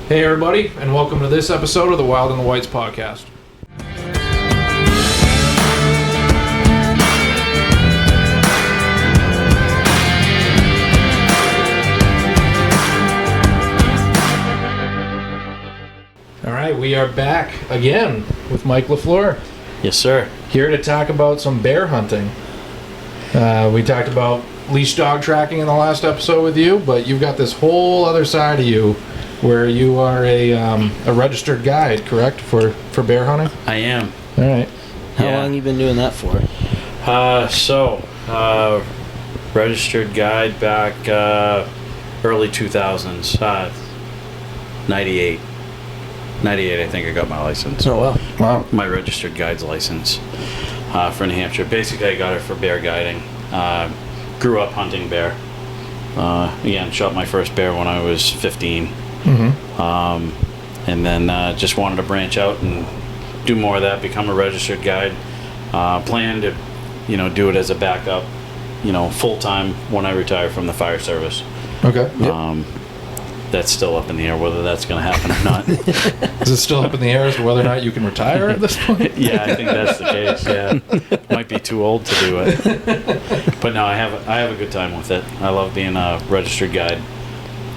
Hey everybody, and welcome to this episode of the Wild and the Whites podcast. All right, we are back again with Mike Lafleur. Yes, sir. Here to talk about some bear hunting. We talked about leash dog tracking in the last episode with you, but you've got this whole other side of you where you are a registered guide, correct, for bear hunting? I am. All right. How long you been doing that for? Registered guide back early 2000s. 98. 98, I think I got my license. Oh, wow. Wow. My registered guide's license for New Hampshire. Basically, I got it for bear guiding. Grew up hunting bear. Again, shot my first bear when I was 15. And then just wanted to branch out and do more of that, become a registered guide. Plan to, do it as a backup, full-time when I retire from the fire service. Okay. Yep. That's still up in the air whether that's going to happen or not. Is it still up in the air as to whether or not you can retire at this point? Yeah, I think that's the case. Yeah, might be too old to do it. But no, I have a good time with it. I love being a registered guide.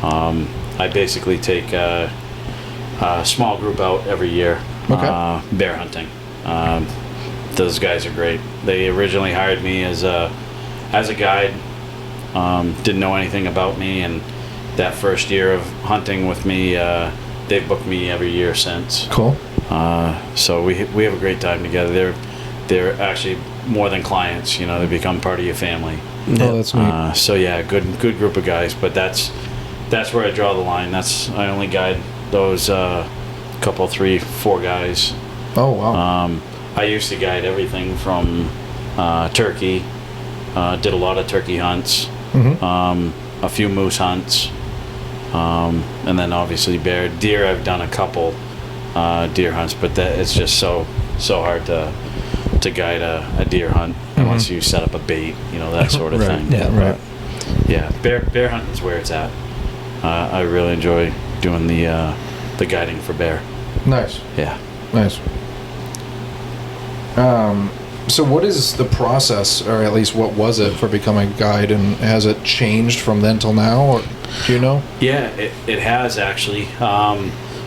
I basically take a small group out every year. Okay. Bear hunting. Those guys are great. They originally hired me as a guide. Didn't know anything about me, and that first year of hunting with me, they've booked me every year since. Cool. So we have a great time together. They're actually more than clients. They become part of your family. Oh, that's neat. So yeah, good group of guys. But that's where I draw the line. I only guide those couple, 3, 4 guys. Oh, wow. I used to guide everything from turkey. Did a lot of turkey hunts. A few moose hunts. And then obviously bear. Deer, I've done a couple deer hunts, but it's just so hard to guide a deer hunt unless you set up a bait, that sort of thing. Yeah, right. Yeah, bear hunting is where it's at. I really enjoy doing the guiding for bear. Nice. Yeah. Nice. So what is the process, or at least what was it for becoming a guide, and has it changed from then till now, or do you know? Yeah, it has actually.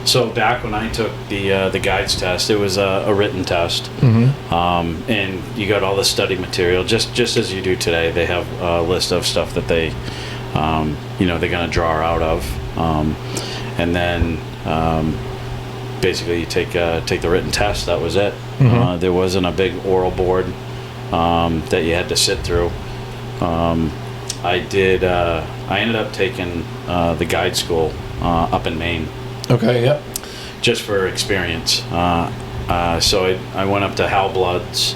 So back when I took the guides test, it was a written test, and you got all the study material just as you do today. They have a list of stuff that they're going to draw out of, and then basically you take the written test. That was it. There wasn't a big oral board that you had to sit through. I ended up taking the guide school up in Maine. Okay, yep. Just for experience. So I went up to Hal Blood's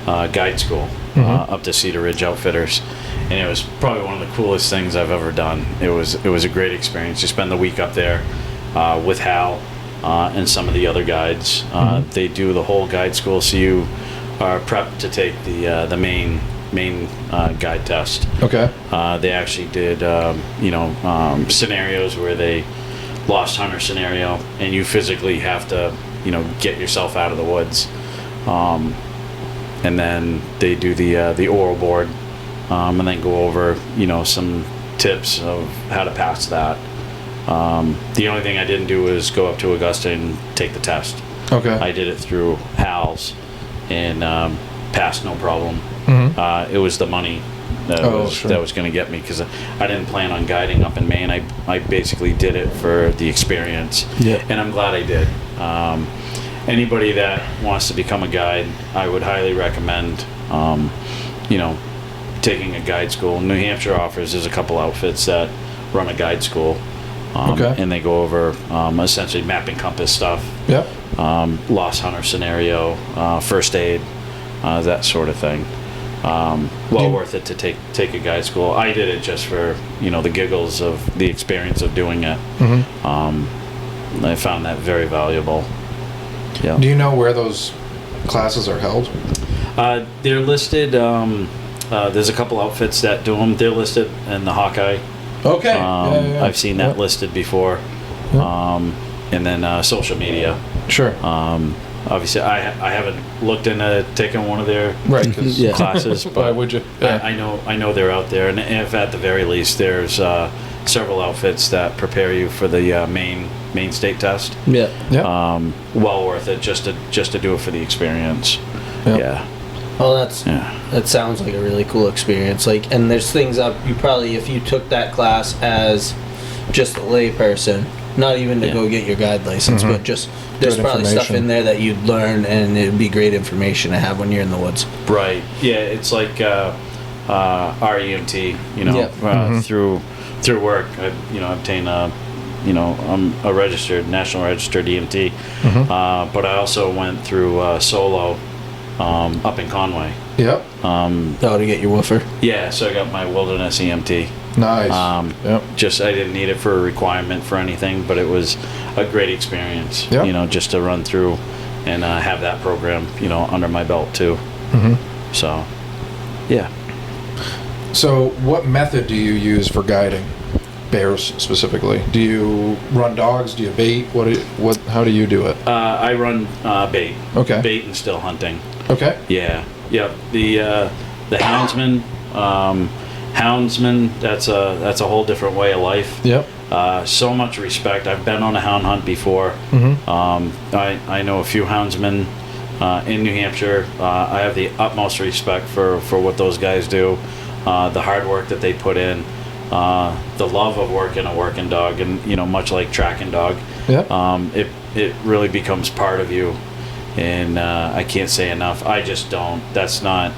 guide school, up to Cedar Ridge Outfitters, and it was probably one of the coolest things I've ever done. It was a great experience to spend the week up there with Hal and some of the other guides. They do the whole guide school, so you are prepped to take the main guide test. Okay. They actually did scenarios where they lost hunter scenario, and you physically have to get yourself out of the woods, and then they do the oral board, and then go over some tips of how to pass that. The only thing I didn't do was go up to Augusta and take the test. Okay. I did it through Hal's and passed no problem. It was the money that was going to get me, because I didn't plan on guiding up in Maine. I basically did it for the experience, and I'm glad I did. Anybody that wants to become a guide, I would highly recommend taking a guide school. New Hampshire there's a couple outfits that run a guide school. And they go over essentially map and compass stuff. Yep. Lost hunter scenario, first aid, that sort of thing. Worth it to take a guide school. I did it just for the giggles of the experience of doing it. I found that very valuable. Yeah. Do you know where those classes are held? They're listed. There's a couple outfits that do them. They're listed in the Hawkeye. Okay. I've seen that listed before. and then social media. Sure. Obviously, I haven't looked into taking one of their Right. 'Cause Yeah. classes, but why would you? Yeah. I know they're out there, and if at the very least, there's several outfits that prepare you for the main state test. Yeah. Yeah. Well worth it just to do it for the experience. Yep. Yeah. Well, Yeah. that sounds like a really cool experience. Like, and there's things up you probably, if you took that class as just a lay person, not even to Yeah. go get your guide license, but just there's Good probably stuff information. in there that you'd learn, and it'd be great information to have when you're in the woods. Right. Yeah. It's like REMT. You know, Yeah. through work, I obtain I'm a national registered EMT, but I also went through solo up in Conway. Yep. Oh, to get your woofer. Yeah, so I got my wilderness EMT. Nice. Yep. Just I didn't need it for a requirement for anything, but it was a great experience. Yep. Just to run through and have that program, under my belt too. So, yeah. So, what method do you use for guiding bears specifically? Do you run dogs? Do you bait? How do you do it? I run bait. Okay. Bait and still hunting. Okay. Yeah. Yep. The houndsman. Houndsman. That's a whole different way of life. Yep. So much respect. I've been on a hound hunt before. I know a few houndsmen in New Hampshire. I have the utmost respect for what those guys do, the hard work that they put in, the love of working a working dog, and much like tracking dog, Yep. it really becomes part of you, and I can't say enough. I just don't. That's not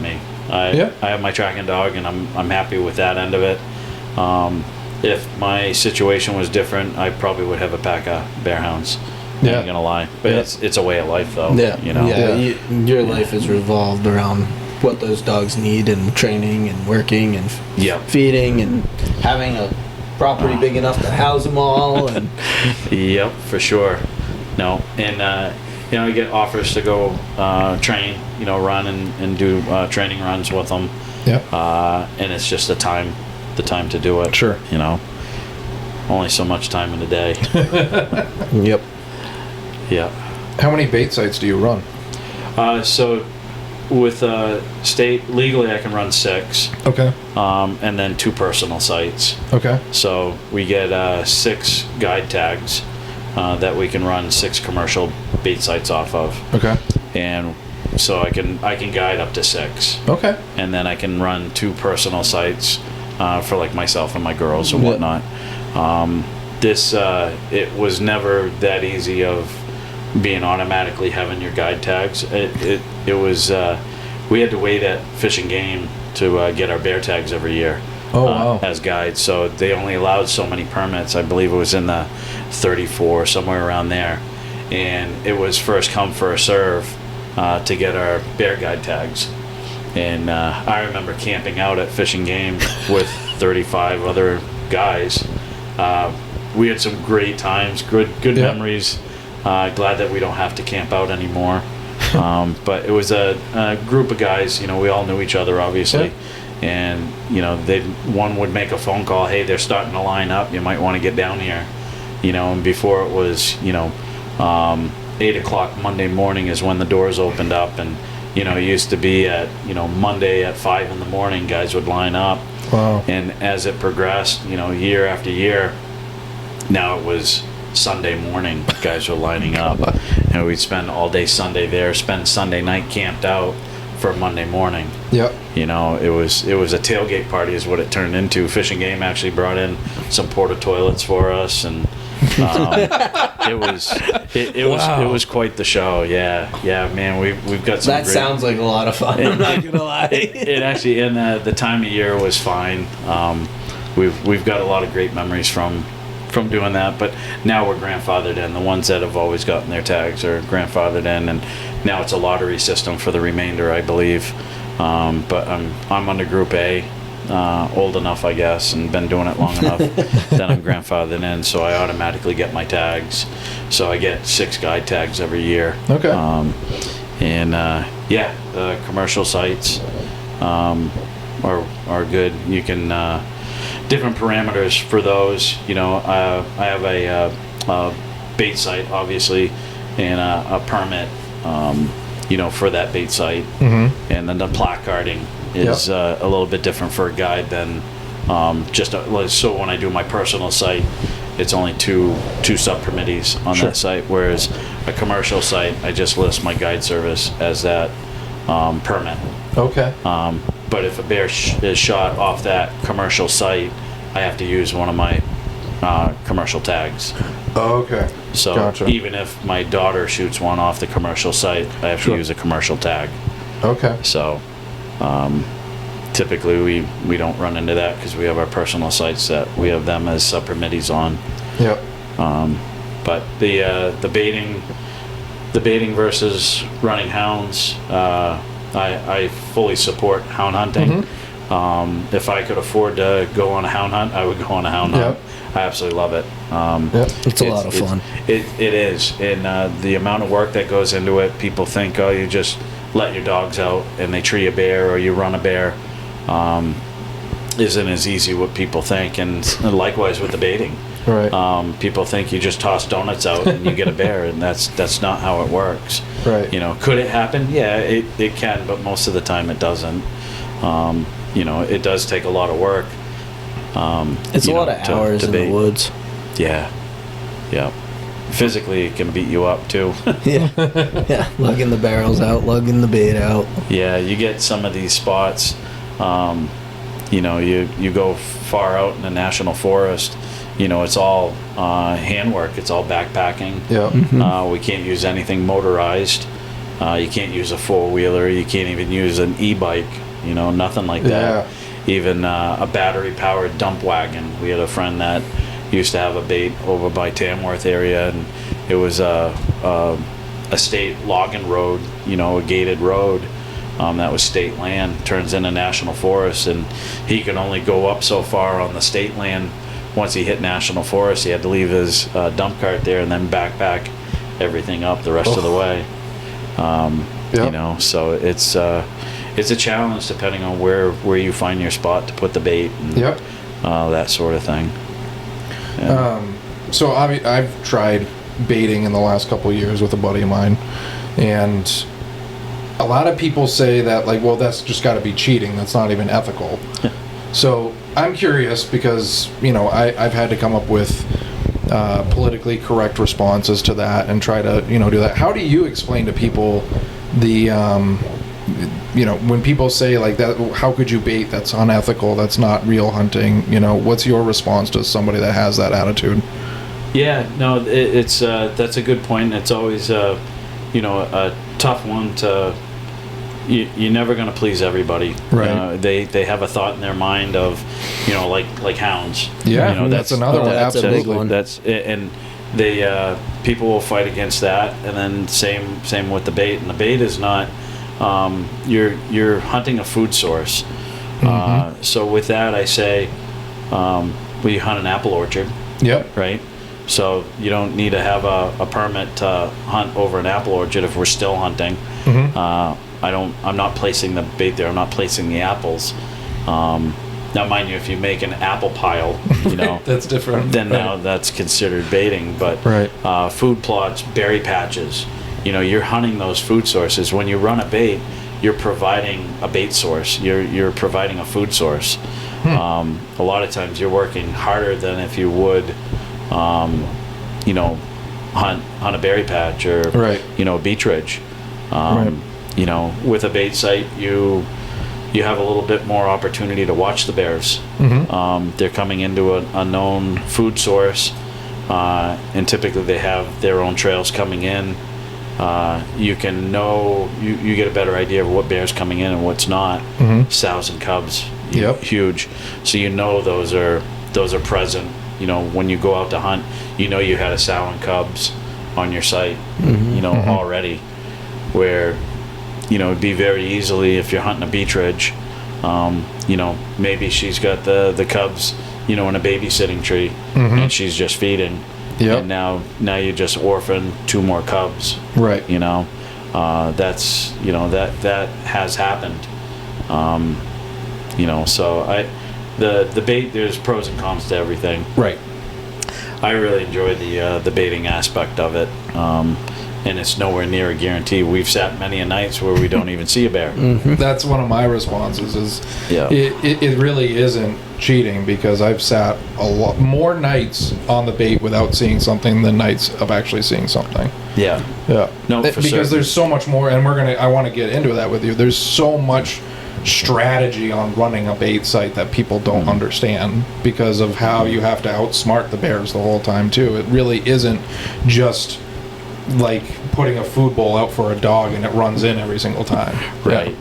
me. I have my tracking dog, and I'm happy with that end of it. If my situation was different, I probably would have a pack of bear hounds. Yeah. Not gonna lie, but it's a way of life, though. Yeah. Yeah. Your life is revolved around what those dogs need, and training and working and Yep. feeding and having a property big enough to house them all. And Yep, for sure. No, and I get offers to go train, run and do training runs with them. Yep. And it's just the time to do it. Sure. Only so much time in the day. yep. Yeah. How many bait sites do you run? So with state legally, I can run 6, Okay. and then 2 personal sites. Okay. So we get 6 guide tags that we can run 6 commercial bait sites off of, Okay. and so I can guide up to 6, Okay. and then I can run 2 personal sites for like myself and my girls and Yeah. whatnot. It was never that easy of being automatically having your guide tags. It was we had to wait at Fish and Game to get our bear tags every year. Oh, wow. As guides, so they only allowed so many permits. I believe it was in the 34, somewhere around there, and it was first come first serve to get our bear guide tags. And I remember camping out at Fish and Game with 35 other guys. We had some great times, good Yeah. memories. Glad that we don't have to camp out anymore. But it was a group of guys. We all knew each other, obviously. Yeah. And one would make a phone call. Hey, they're starting to line up. You might want to get down here. And before it was 8 o'clock Monday morning is when the doors opened up, and it used to be at Monday at 5 in the morning, guys would line up. Wow. And as it progressed, year after year, now it was Sunday morning, guys were lining up, and we'd spend all day Sunday there, spend Sunday night camped out for Monday morning. Yep. It was a tailgate party is what it turned into. Fish and Game actually brought in some porta toilets for us, and it was quite the show. Yeah, man, we've got some. That sounds like a lot of fun. I'm not gonna lie. It actually, and the time of year was fine. We've got a lot of great memories from doing that, but now we're grandfathered in. The ones that have always gotten their tags are grandfathered in, and now it's a lottery system for the remainder, I believe. But I'm under Group A, old enough, I guess, and been doing it long enough that I'm grandfathered in, so I automatically get my tags. So I get 6 guide tags every year. Okay. Commercial sites are good. You can different parameters for those. I have a bait site, obviously, and a permit, for that bait site. Mm-hmm. And then the placarding is a little bit different for a guide than so when I do my personal site, it's only two sub-permittees on that site, whereas a commercial site, I just list my guide service as that permit. Okay. But if a bear is shot off that commercial site, I have to use one of my commercial tags. Okay. So Gotcha. even if my daughter shoots one off the commercial site, I have to use a commercial tag. Okay. So typically we don't run into that because we have our personal sites that we have them as sub-permittees on. Yep. But the baiting versus running hounds, I fully support hound hunting. Mm-hmm. If I could afford to go on a hound hunt, I would go on a hound hunt. I absolutely love it. It's a lot of fun. It is, and the amount of work that goes into it. People think, oh, you just let your dogs out and they tree a bear or you run a bear. Isn't as easy what people think, and likewise with the baiting. Right. People think you just toss donuts out and you get a bear, and that's not how it works. Right. Could it happen? Yeah, it can, but most of the time it doesn't. It does take a lot of work. It's a lot of hours in the woods. Yeah. Physically, it can beat you up too. Yeah. Lugging the barrels out, lugging the bait out. Yeah, you get some of these spots. You go far out in the national forest. It's all handwork. It's all backpacking. Yeah. Mm-hmm. We can't use anything motorized. You can't use a four-wheeler. You can't even use an e-bike. Nothing like that. Yeah. Even a battery-powered dump wagon. We had a friend that used to have a bait over by Tamworth area, and it was a state logging road, a gated road. That was state land, turns into national forest, and he could only go up so far on the state land. Once he hit national forest, he had to leave his dump cart there and then backpack everything up the rest of the way. So it's a challenge depending on where you find your spot to put the bait and that sort of thing. Yeah. So I've tried baiting in the last couple of years with a buddy of mine, and a lot of people say that, well, that's just got to be cheating. That's not even ethical. Yeah. So I'm curious because, I've had to come up with politically correct responses to that and try to, do that. How do you explain to people the, when people say like that, how could you bait? That's unethical. That's not real hunting. What's your response to somebody that has that attitude? Yeah, no, it's that's a good point. It's always, a tough one to. You're never going to please everybody. Right. They have a thought in their mind of, like hounds. Yeah, that's another one. That's Absolutely. a big one. And they people will fight against that, and then same with the bait. And the bait is not. You're hunting a food source. Mm-hmm. So with that, I say, we hunt an apple orchard. Yep. Right. So you don't need to have a permit to hunt over an apple orchard if we're still hunting. Mm-hmm. I'm not placing the bait there. I'm not placing the apples. Now, mind you, if you make an apple pile, that's different. then now that's considered baiting. But food plots, berry patches, you're hunting those food sources. When you run a bait, you're providing a bait source. You're providing a food source. A lot of times you're working harder than if you would, hunt a berry patch or a beech ridge. With a bait site, you have a little bit more opportunity to watch the bears. Mm-hmm. They're coming into a known food source, and typically they have their own trails coming in. You can know, you get a better idea of what bear's coming in and what's not. Mm-hmm. Sows and cubs, huge. So those are present. When you go out to hunt, you had a sow and cubs on your site, already. Where, it'd be very easily if you're hunting a beech ridge, maybe she's got the cubs, in a babysitting tree, mm-hmm. and she's just feeding. Yep. And now you just orphan 2 more cubs. Right. That's that has happened. So the bait, there's pros and cons to everything. Right. I really enjoy the baiting aspect of it, and it's nowhere near a guarantee. We've sat many a nights where we don't even see a bear. That's one of my responses. Yeah. It really isn't cheating, because I've sat a lot more nights on the bait without seeing something than nights of actually seeing something. Yeah. Yeah. No, for because certain. there's so much more, and I want to get into that with you. There's so much strategy on running a bait site that people don't understand, because of how you have to outsmart the bears the whole time too. It really isn't just like putting a food bowl out for a dog and it runs in every single time. Right.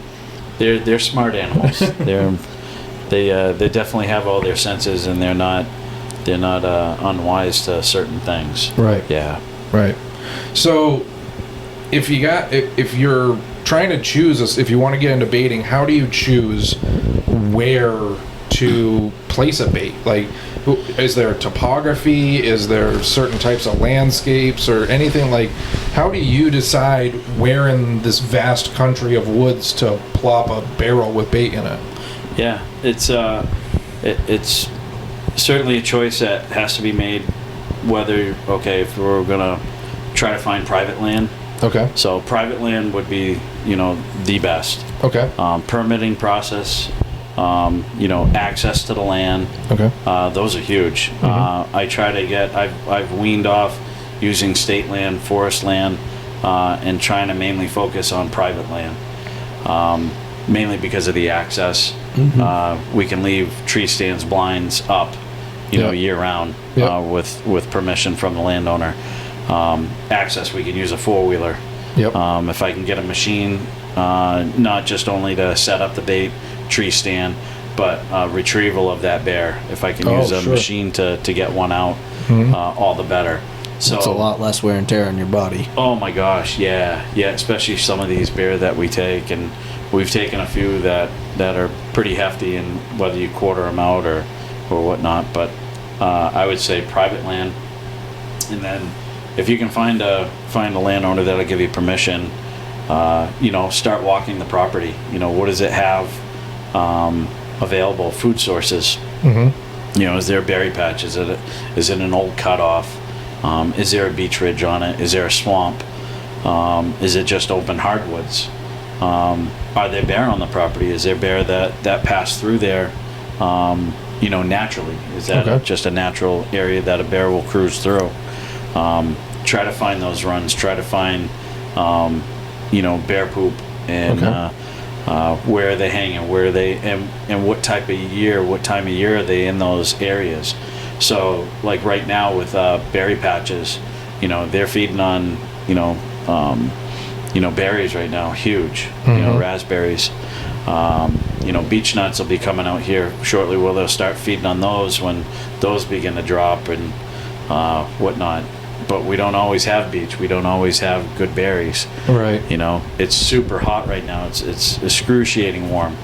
They're smart animals. They definitely have all their senses, and they're not unwise to certain things. Right. Yeah. Right. So if you're trying to choose if you want to get into baiting, how do you choose where to place a bait? Like, is there topography? Is there certain types of landscapes or anything? Like, how do you decide where in this vast country of woods to plop a barrel with bait in it? Yeah, it's certainly a choice that has to be made. Whether if we're gonna try to find private land. Okay. So private land would be the best. Okay. Permitting process. Access to the land. Okay. Those are huge. I try to I've weaned off using state land, forest land, and trying to mainly focus on private land. Mainly because of the access. We can leave tree stands, blinds up, year round, with permission from the landowner. Access, we can use a 4-wheeler. Yep. If I can get a machine, not just only to set up the bait, tree stand, but retrieval of that bear. If I can use a machine to get one out, all the better. So it's a lot less wear and tear on your body. Oh my gosh, yeah, especially some of these bear that we take, and we've taken a few that are pretty hefty, and whether you quarter them out or whatnot. But I would say private land, and then if you can find a landowner that'll give you permission, start walking the property. What does it have available? Food sources. Is there a berry patch? Is it an old cutoff? Is there a beech ridge on it? Is there a swamp? Is it just open hardwoods? Are there bear on the property? Is there bear that pass through there, naturally? Is that just a natural area that a bear will cruise through? Try to find those runs. Try to find, bear poop, and where are they hanging? Where are they, and what time of year are they in those areas? So, like right now with berry patches, they're feeding on, berries right now, huge. Raspberries. Beech nuts will be coming out here shortly, where they'll start feeding on those when those begin to drop and whatnot. But we don't always have beech. We don't always have good berries. Right. It's super hot right now. It's excruciating warm.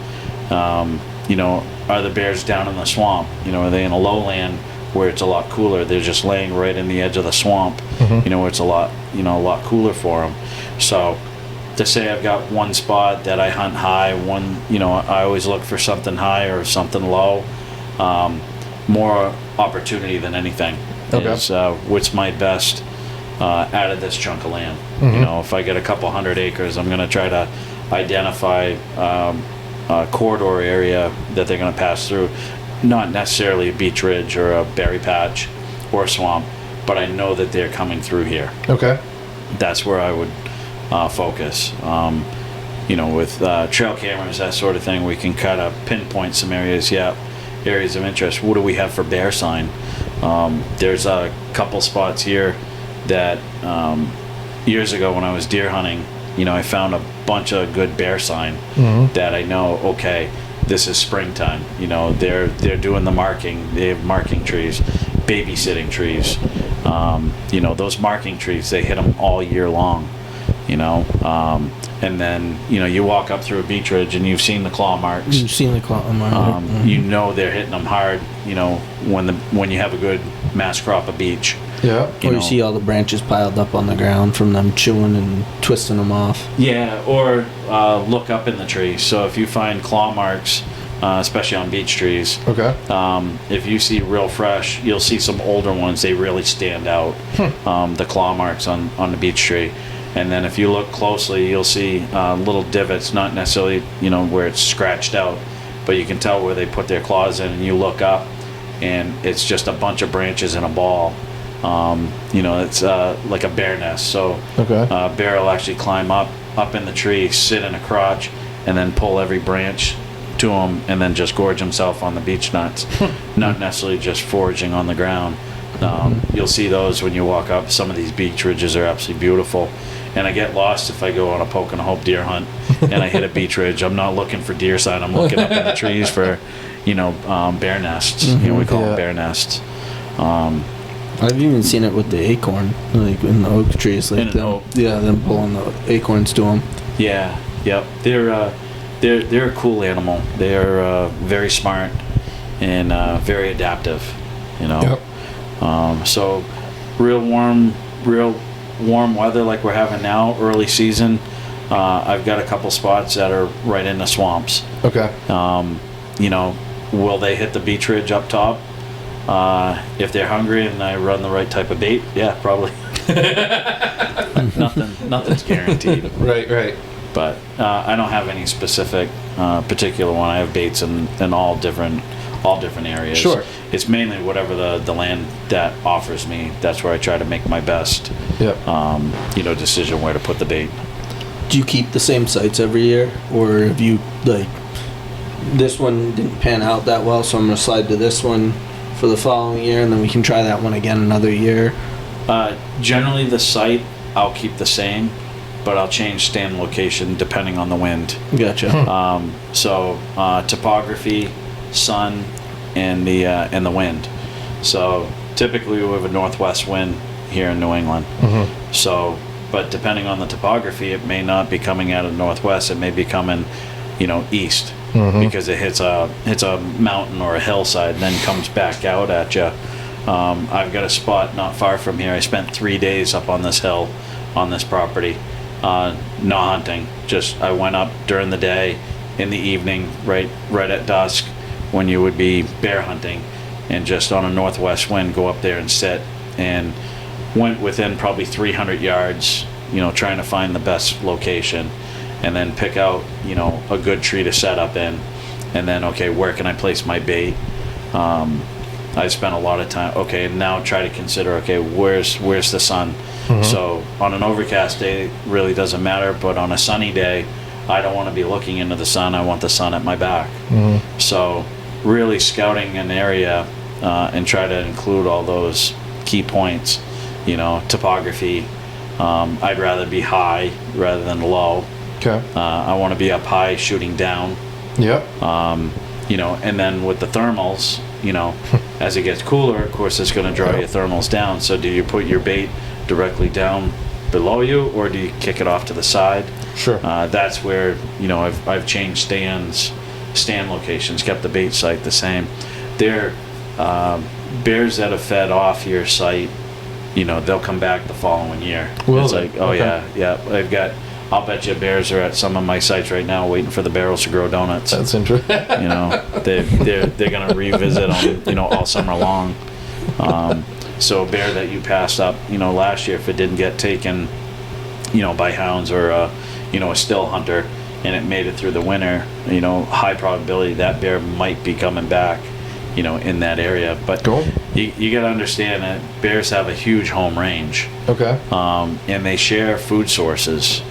Are the bears down in the swamp? Are they in a lowland where it's a lot cooler? They're just laying right in the edge of the swamp. Where it's a lot cooler for them. So to say I've got one spot that I hunt high, I always look for something high or something low. More opportunity than anything. Is what's my best out of this chunk of land. If I get a couple 100 acres, I'm going to try to identify a corridor area that they're going to pass through. Not necessarily a beech ridge or a berry patch or a swamp, but I know that they're coming through here. Okay. That's where I would focus. With trail cameras, that sort of thing, we can kind of pinpoint some areas. Areas of interest. What do we have for bear sign? There's a couple spots here that years ago when I was deer hunting, I found a bunch of good bear sign that I know, this is springtime. They're doing the marking. They have marking trees, babysitting trees. Those marking trees, they hit them all year long. And then you walk up through a beech ridge and you've seen the claw marks. You've seen the claw mark. They're hitting them hard. When you have a good mass crop of beech. Yeah. Or you see all the branches piled up on the ground from them chewing and twisting them off. Yeah, or look up in the tree. So if you find claw marks especially on beech trees. Okay. If you see real fresh, you'll see some older ones. They really stand out. The claw marks on the beech tree. And then if you look closely, you'll see little divots, not necessarily, where it's scratched out, but you can tell where they put their claws in, and you look up and it's just a bunch of branches in a ball. It's like a bear nest. So Okay. Bear will actually climb up in the tree, sit in a crotch, and then pull every branch to him, and then just gorge himself on the beech nuts. Not necessarily just foraging on the ground. You'll see those when you walk up. Some of these beech ridges are absolutely beautiful. And I get lost if I go on a poke and a hope deer hunt and I hit a beech ridge. I'm not looking for deer sign. I'm looking up in the trees for, bear nests. We call them bear nests. I've even seen it with the acorn, like in the oak trees, like them pulling the acorns to them. Yeah, yep. They're a cool animal. They're very smart and very adaptive. Yep. So real warm weather like we're having now, early season. I've got a couple spots that are right in the swamps. Okay. Will they hit the beech ridge up top? If they're hungry and I run the right type of bait, yeah, probably. Nothing's guaranteed. Right. But I don't have any specific particular one. I have baits in all different areas. Sure. It's mainly whatever the land that offers me. That's where I try to make my best Yep. decision where to put the bait. Do you keep the same sites every year, or have you, like, this one didn't pan out that well, so I'm gonna slide to this one for the following year, and then we can try that one again another year? Generally the site I'll keep the same, but I'll change stand location depending on the wind. Gotcha. Topography, sun, and the wind. So typically we have a northwest wind here in New England. Mm-hmm. So, but depending on the topography, it may not be coming out of northwest. It may be coming, east, because it hits a mountain or a hillside and then comes back out at you. I've got a spot not far from here. I spent 3 days up on this hill, on this property, not hunting. Just I went up during the day, in the evening, right at dusk, when you would be bear hunting, and just on a northwest wind go up there and sit, and went within probably 300 yards, trying to find the best location, and then pick out, a good tree to set up in, and then, okay, where can I place my bait? I spent a lot of time, okay, now try to consider, okay, where's the sun? So on an overcast day, it really doesn't matter, but on a sunny day, I don't want to be looking into the sun. I want the sun at my back. So really scouting an area and try to include all those key points, topography. I'd rather be high rather than low. Okay. I want to be up high shooting down. Yep. And then with the thermals, as it gets cooler, of course, it's going to draw your thermals down. So do you put your bait directly down below you, or do you kick it off to the side? Sure. That's where, I've changed stand locations, kept the bait site the same. They're bears that have fed off your site, they'll come back the following year. Will it's they? like, oh Okay. yeah. I'll bet you bears are at some of my sites right now waiting for the barrels to grow donuts. That's interesting. They're gonna revisit them, all summer long. So a bear that you passed up, last year, if it didn't get taken, by hounds or a still hunter, and it made it through the winter, high probability that bear might be coming back, in that area. But Cool. you got to understand that bears have a huge home range, Okay. and they share food sources.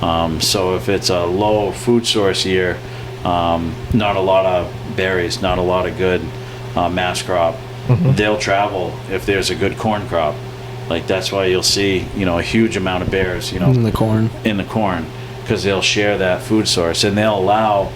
So if it's a low food source year, not a lot of berries, not a lot of good mass crop, they'll travel if there's a good corn crop. Like that's why you'll see, a huge amount of bears, In the corn. because they'll share that food source, and they'll allow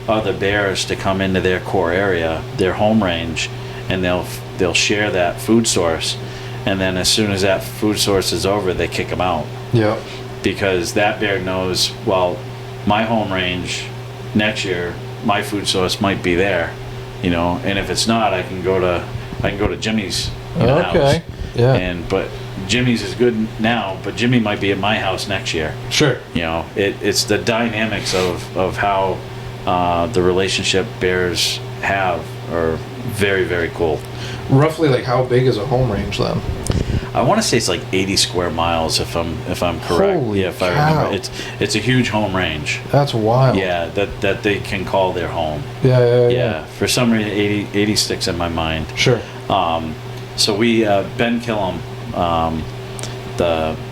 other bears to come into their core area, their home range, and they'll share that food source. And then as soon as that food source is over, they kick them out. Yep. Because that bear knows, well, my home range next year, my food source might be there, and if it's not, I can go to Jimmy's house. Okay. Yeah. But Jimmy's is good now, but Jimmy might be at my house next year. Sure. It's the dynamics of how the relationship bears have are very, very cool. Roughly, like, how big is a home range then? I want to say it's like 80 square miles if I'm correct. Holy if I cow. remember, it's a huge home range. That's wild. Yeah, that they can call their home. Yeah. For some reason, 80 sticks in my mind. Sure. So we Ben Killam,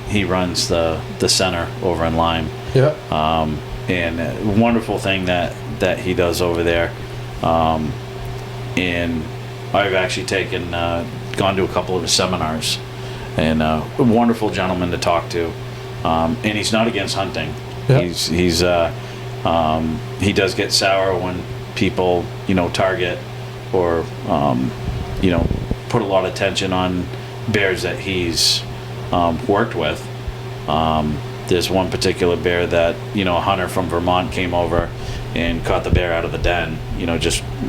he runs the center over in Lyme. Yeah. And a wonderful thing that he does over there. And I've actually gone to a couple of his seminars, and a wonderful gentleman to talk to. And he's not against hunting. Yeah. He does get sour when people, target or, put a lot of attention on bears that he's worked with. There's one particular bear that, a hunter from Vermont came over and caught the bear out of the den.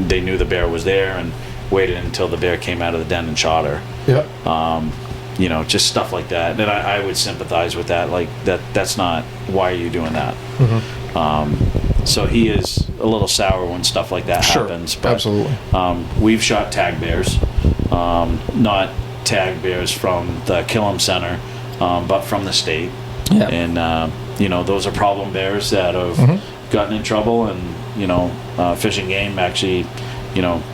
They knew the bear was there and waited until the bear came out of the den and shot her. Yeah. Just stuff like that. And I would sympathize with that. Like, that's not, why are you doing that? Mm-hmm. So he is a little sour when stuff like that happens. But, absolutely. We've shot tag bears, not tag bears from the Killam Center, but from the state. Yeah. And, those are problem bears that have gotten in trouble, and, Fish and Game actually,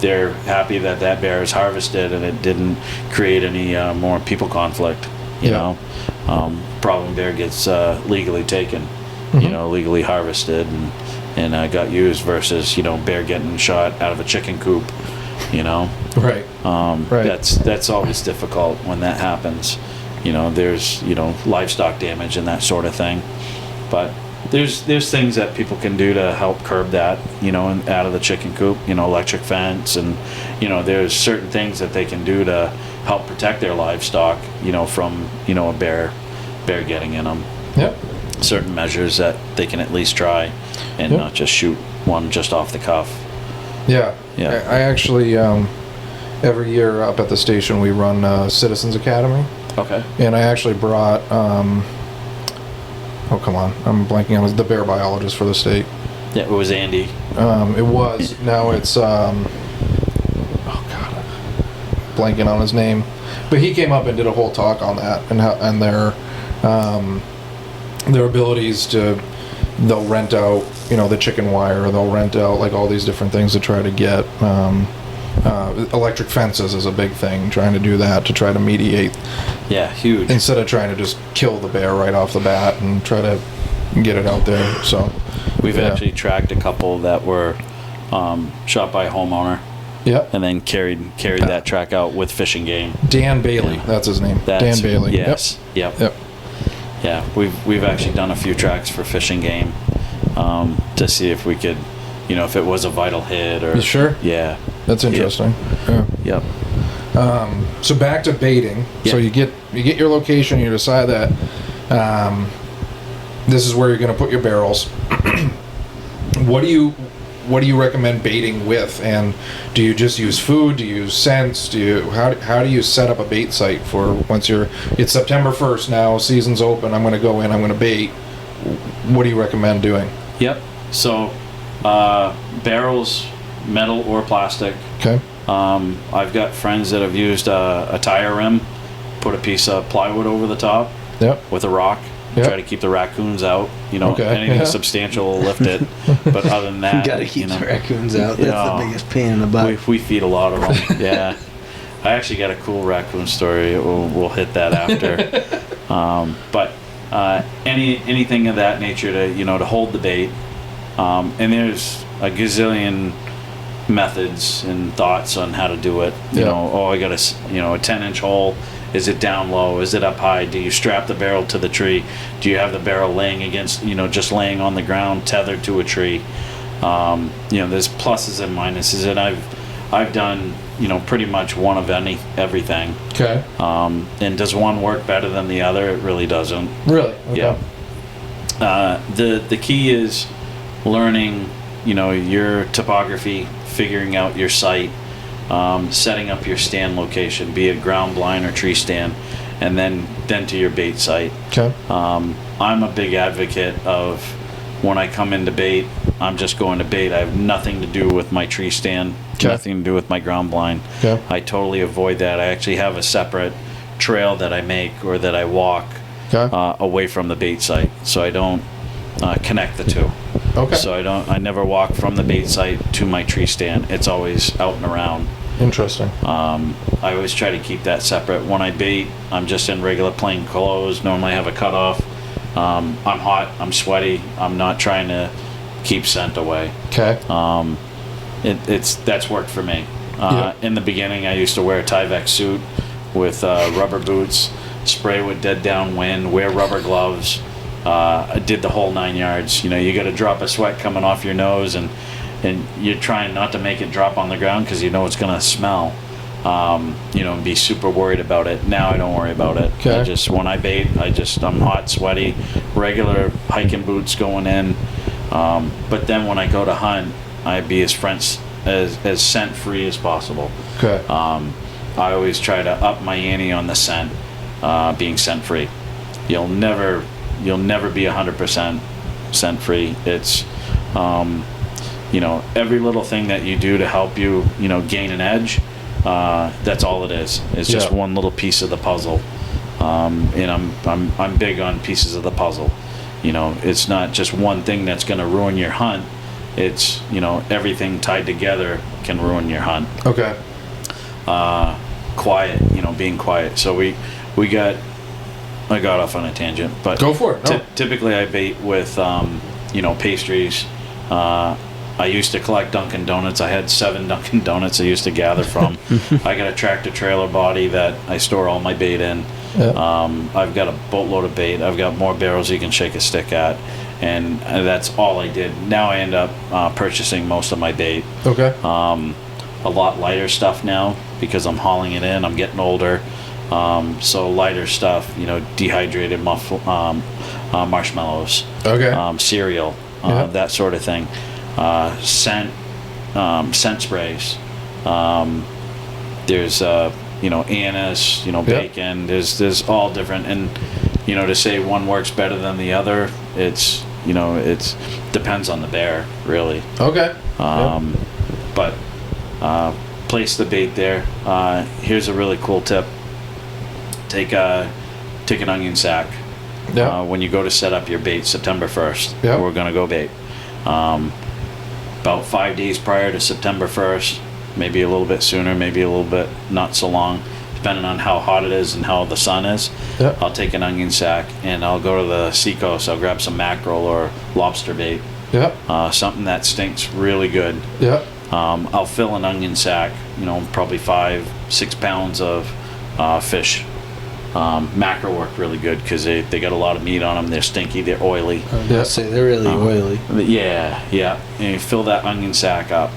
they're happy that bear is harvested and it didn't create any more people conflict. Problem bear gets legally taken, legally harvested and got used versus, bear getting shot out of a chicken coop, Right. Right. That's always difficult when that happens. There's, livestock damage and that sort of thing. But there's things that people can do to help curb that, and out of the chicken coop, electric fence, and, there's certain things that they can do to help protect their livestock, from, a bear getting in them. Yep. Certain measures that they can at least try and not just shoot one just off the cuff. Yeah. Yeah. I actually, every year up at the station, we run Citizens Academy. Okay. And I actually brought, oh, come on, I'm blanking on the bear biologist for the state. Yeah, it was Andy. It was. Now it's, oh God, blanking on his name. But he came up and did a whole talk on that and how, and their abilities to, they'll rent out, the chicken wire, or they'll rent out like all these different things to try to get, electric fences is a big thing, trying to do that to try to mediate. Yeah, huge. Instead of trying to just kill the bear right off the bat and try to get it out there. So we've actually tracked a couple that were shot by a homeowner. Yeah. And then carried that track out with Fish and Game. Dan Bailey, that's his name. Dan Bailey. Yes. Yep. Yeah, we've actually done a few tracks for Fish and Game to see if we could, if it was a vital hit or. You sure? Yeah. That's interesting. Yeah. Yep. So back to baiting. Yep. So you get your location. You decide that this is where you're going to put your barrels. What do you recommend baiting with? And do you just use food? Do you use scents? How do you set up a bait site for once it's September 1st now, season's open, I'm going to go in, I'm going to bait. What do you recommend doing? Yep. So barrels, metal or plastic. Okay. I've got friends that have used a tire rim, put a piece of plywood over the top. Yep. With a rock. Yep. Try to keep the raccoons out. Okay. Anything substantial will lift it. But other than that, You gotta keep the raccoons out. That's the biggest pain in the butt. We feed a lot of them. Yeah. I actually got a cool raccoon story. We'll hit that after. But anything of that nature to hold the bait. And there's a gazillion methods and thoughts on how to do it. I got a 10-inch hole. Is it down low? Is it up high? Do you strap the barrel to the tree? Do you have the barrel laying against, just laying on the ground, tethered to a tree? There's pluses and minuses, and I've done, pretty much one of everything. Okay. And does one work better than the other? It really doesn't. Really? Okay. Yeah. The key is learning, your topography, figuring out your site. Setting up your stand location, be it ground blind or tree stand, and then to your bait site. Okay. I'm a big advocate of when I come into bait, I'm just going to bait. I have nothing to do with my tree stand, Okay. nothing to do with my ground blind. Okay. I totally avoid that. I actually have a separate trail that I make or that I walk Okay. away from the bait site, so I don't connect the two. Okay. So I never walk from the bait site to my tree stand. It's always out and around. Interesting. I always try to keep that separate. When I bait, I'm just in regular plain clothes. Normally I have a cutoff. I'm hot, I'm sweaty. I'm not trying to keep scent away. Okay. That's worked for me. Yeah. In the beginning, I used to wear a Tyvek suit with rubber boots, spray with dead down wind, wear rubber gloves. I did the whole 9 yards. You know, you got a drop of sweat coming off your nose, and you're trying not to make it drop on the ground because you know it's gonna smell. You know, and be super worried about it. Now I don't worry about it. Okay. I just, when I bait, I'm hot, sweaty, regular hiking boots going in. But then when I go to hunt, I be as scent free as possible. Okay. I always try to up my ante on the scent, being scent free. You'll never be 100% scent free. It's, you know, every little thing that you do to help you, you know, gain an edge, that's all it is. It's just Yeah. one little piece of the puzzle. And I'm big on pieces of the puzzle. You know, it's not just one thing that's going to ruin your hunt. It's, you know, everything tied together can ruin your hunt. Okay. Quiet, you know, being quiet. So I got off on a tangent, but Go for it. No. typically I bait with, you know, pastries. I used to collect Dunkin' Donuts. I had 7 Dunkin' Donuts I used to gather from. I got a tractor trailer body that I store all my bait in. Yeah. I've got a boatload of bait. I've got more barrels you can shake a stick at. And that's all I did. Now I end up purchasing most of my bait. Okay. A lot lighter stuff now because I'm hauling it in. I'm getting older. So lighter stuff, you know, dehydrated marshmallows, Okay. cereal, Yeah. that sort of thing. Scent sprays. There's you know, anise, you know, Yeah. bacon. There's all different, and you know, to say one works better than the other, it's, you know, it's depends on the bear, really. Okay. But place the bait there. Here's a really cool tip. Take an onion sack. Yeah. When you go to set up your bait September 1st, Yeah. we're gonna go bait. About 5 days prior to September 1st, maybe a little bit sooner, maybe a little bit not so long, depending on how hot it is and how the sun is. Yeah. I'll take an onion sack and I'll go to the seacoast. I'll grab some mackerel or lobster bait, Yeah. something that stinks really good. Yeah. I'll fill an onion sack, you know, probably 5-6 pounds of fish. Mackerel work really good because they got a lot of meat on them. They're stinky, they're oily. I was gonna say they're really oily. Yeah. And you fill that onion sack up,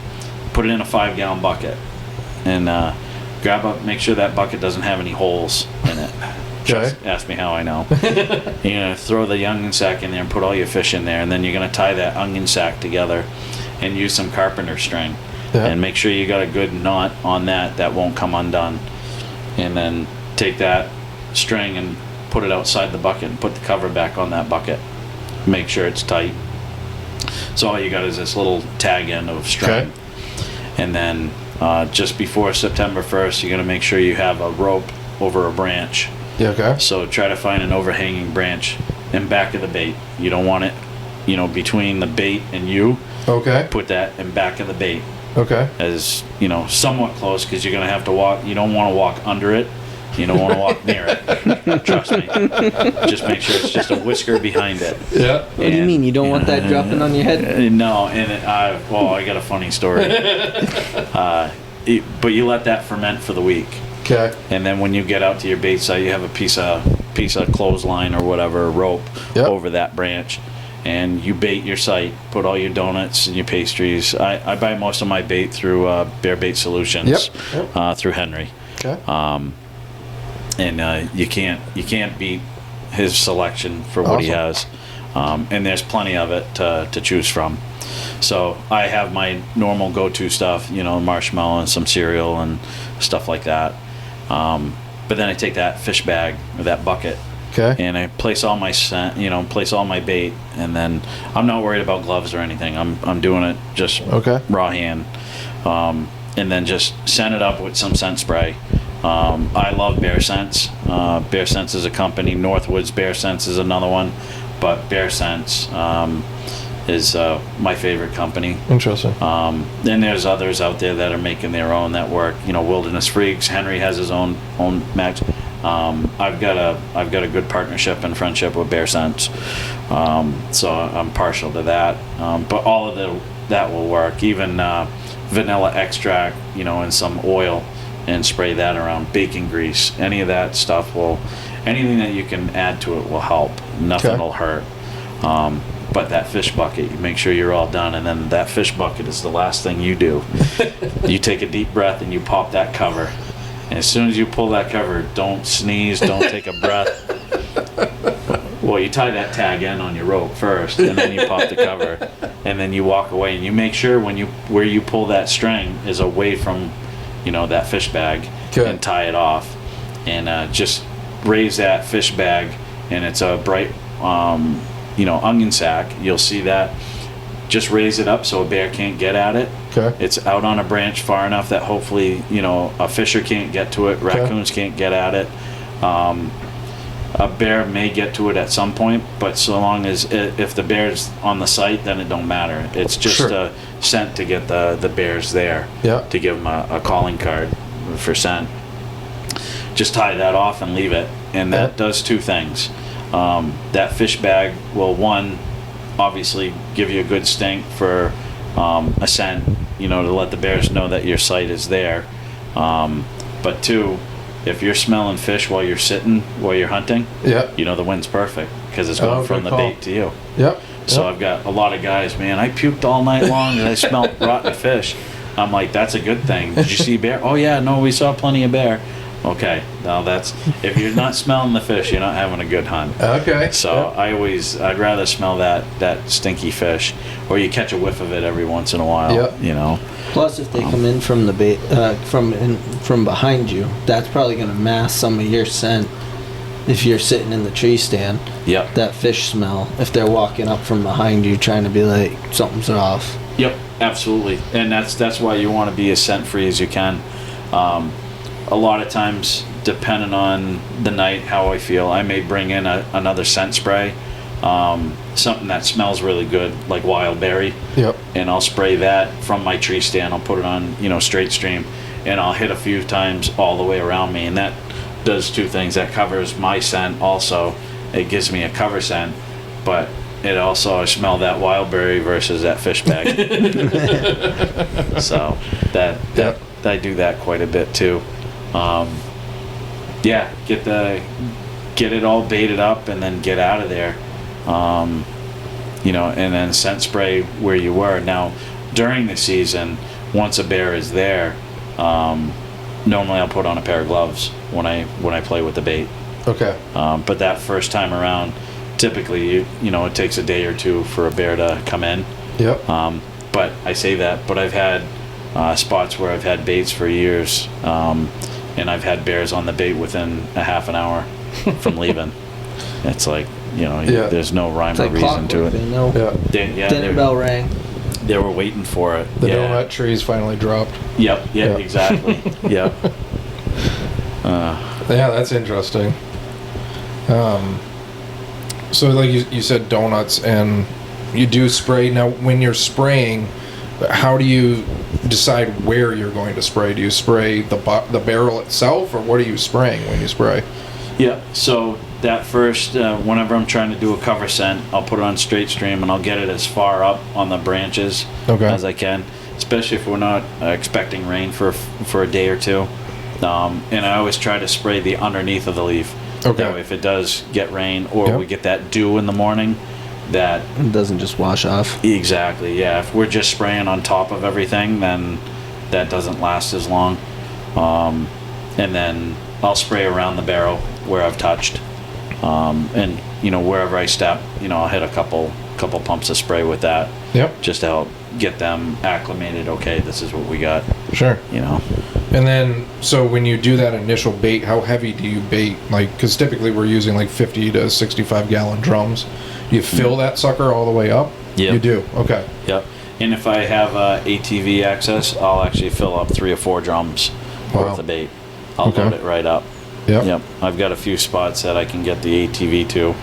put it in a 5-gallon bucket, and make sure that bucket doesn't have any holes in it. Just ask me how I know. You're gonna throw the onion sack in there and put all your fish in there, and then you're gonna tie that onion sack together and use some carpenter string. Yeah. And make sure you got a good knot on that won't come undone. And then take that string and put it outside the bucket and put the cover back on that bucket. Make sure it's tight. So all you got is this little tag end of string. Okay. And then just before September 1st, you're going to make sure you have a rope over a branch. Yeah. Okay. So try to find an overhanging branch in back of the bait. You don't want it, you know, between the bait and you. Okay. Put that in back of the bait Okay. as, you know, somewhat close, because you're going to have to walk. You don't want to walk under it. You don't want to walk near it. Trust me. Just make sure it's just a whisker behind it. Yeah. What do you mean? You don't want that dropping on your head? No, and well, I got a funny story. But you let that ferment for the week, Okay. and then when you get out to your bait site, you have a piece of clothesline or whatever, rope Yep. over that branch, and you bait your site. Put all your donuts and your pastries. I buy most of my bait through Bear Bait Solutions. Yep. Through Henry. Okay. And you can't beat his selection for what he has, and there's plenty of it to choose from. So I have my normal go-to stuff, you know, marshmallow and some cereal and stuff like that. But then I take that fish bag or that bucket Okay. And I place all my scent, place all my bait, and then I'm not worried about gloves or anything. I'm doing it just raw hand, and then just scent it up with some scent spray. I love Bear Scents. Bear Scents is a company. Northwoods Bear Scents is another one, but Bear Scents is my favorite company. Interesting. Then there's others out there that are making their own that work. Wilderness Freaks. Henry has his own match. I've got a good partnership and friendship with Bear Scents, so I'm partial to that. But all of that will work. Even vanilla extract, and some oil, and spray that around. Bacon grease, any of that stuff anything that you can add to it will help. Nothing will hurt. But that fish bucket, you make sure you're all done, and then that fish bucket is the last thing you do. You take a deep breath and you pop that cover. And as soon as you pull that cover, don't sneeze, don't take a breath. Well, you tie that tag in on your rope first, and then you pop the cover, and then you walk away, and you make sure where you pull that string is away from, that fish bag, and tie it off, and just raise that fish bag, and it's a bright, onion sack. You'll see that. Just raise it up so a bear can't get at it. Okay. It's out on a branch far enough that hopefully, a fisher can't get to it, raccoons can't get at it. A bear may get to it at some point, but so long as if the bear's on the site, then it don't matter. It's just a scent to get the bears there. Yeah. To give them a calling card for scent. Just tie that off and leave it, and that does two things. That fish bag will, one, obviously give you a good stink for a scent, to let the bears know that your site is there. But two, if you're smelling fish while you're hunting, the wind's perfect because it's going from the bait to you. Yep. So I've got a lot of guys, man, I puked all night long and I smelled rotten fish. I'm like, that's a good thing. Did you see bear? Oh yeah, no, we saw plenty of bear. Okay, now if you're not smelling the fish, you're not having a good hunt. Okay. So I'd rather smell that stinky fish, or you catch a whiff of it every once in a while. Yep. Plus, if they come in from the bait, from behind you, that's probably going to mask some of your scent. If you're sitting in the tree stand, that fish smell. If they're walking up from behind you, trying to be like something's off. Yep, absolutely, and that's why you want to be as scent free as you can. A lot of times, depending on the night, how I feel, I may bring in another scent spray, something that smells really good, like wild berry. Yep. And I'll spray that from my tree stand. I'll put it on, straight stream, and I'll hit a few times all the way around me, and that does two things. That covers my scent also. It gives me a cover scent, but it also, I smell that wild berry versus that fish bag. So that I do that quite a bit too. Get it all baited up and then get out of there. And then scent spray where you were. Now, during the season, once a bear is there, normally I'll put on a pair of gloves when I play with the bait. Okay. But that first time around, typically, it takes a day or two for a bear to come in. Yep. But I say that, but I've had spots where I've had baits for years, and I've had bears on the bait within a half an hour from leaving. It's like, there's no rhyme or reason to it. They know. Dinner bell rang. They were waiting for it. The donut trees finally dropped. Yep. Exactly. Yep. That's interesting. So like you said, donuts, and you do spray. Now, when you're spraying, how do you decide where you're going to spray? Do you spray the barrel itself, or what are you spraying when you spray? Yeah, so that first, whenever I'm trying to do a cover scent, I'll put it on straight stream and I'll get it as far up on the branches as I can, especially if we're not expecting rain for a day or two. And I always try to spray the underneath of the leaf. Okay. That way, if it does get rain or we get that dew in the morning, that it doesn't just wash off. Exactly, yeah. If we're just spraying on top of everything, then that doesn't last as long. And then I'll spray around the barrel where I've touched. And wherever I step, I'll hit a couple pumps of spray with that. Yep. Just to help, get them acclimated. Okay, this is what we got. Sure. You know. And then, so when you do that initial bait, how heavy do you bait? Like, because typically we're using like 50 to 65 gallon drums. Do you fill that sucker all the way up? Yeah. You do? Okay. Yep. And if I have ATV access, I'll actually fill up 3 or 4 drums worth of bait. I'll load it right up. Yep. I've got a few spots that I can get the ATV to,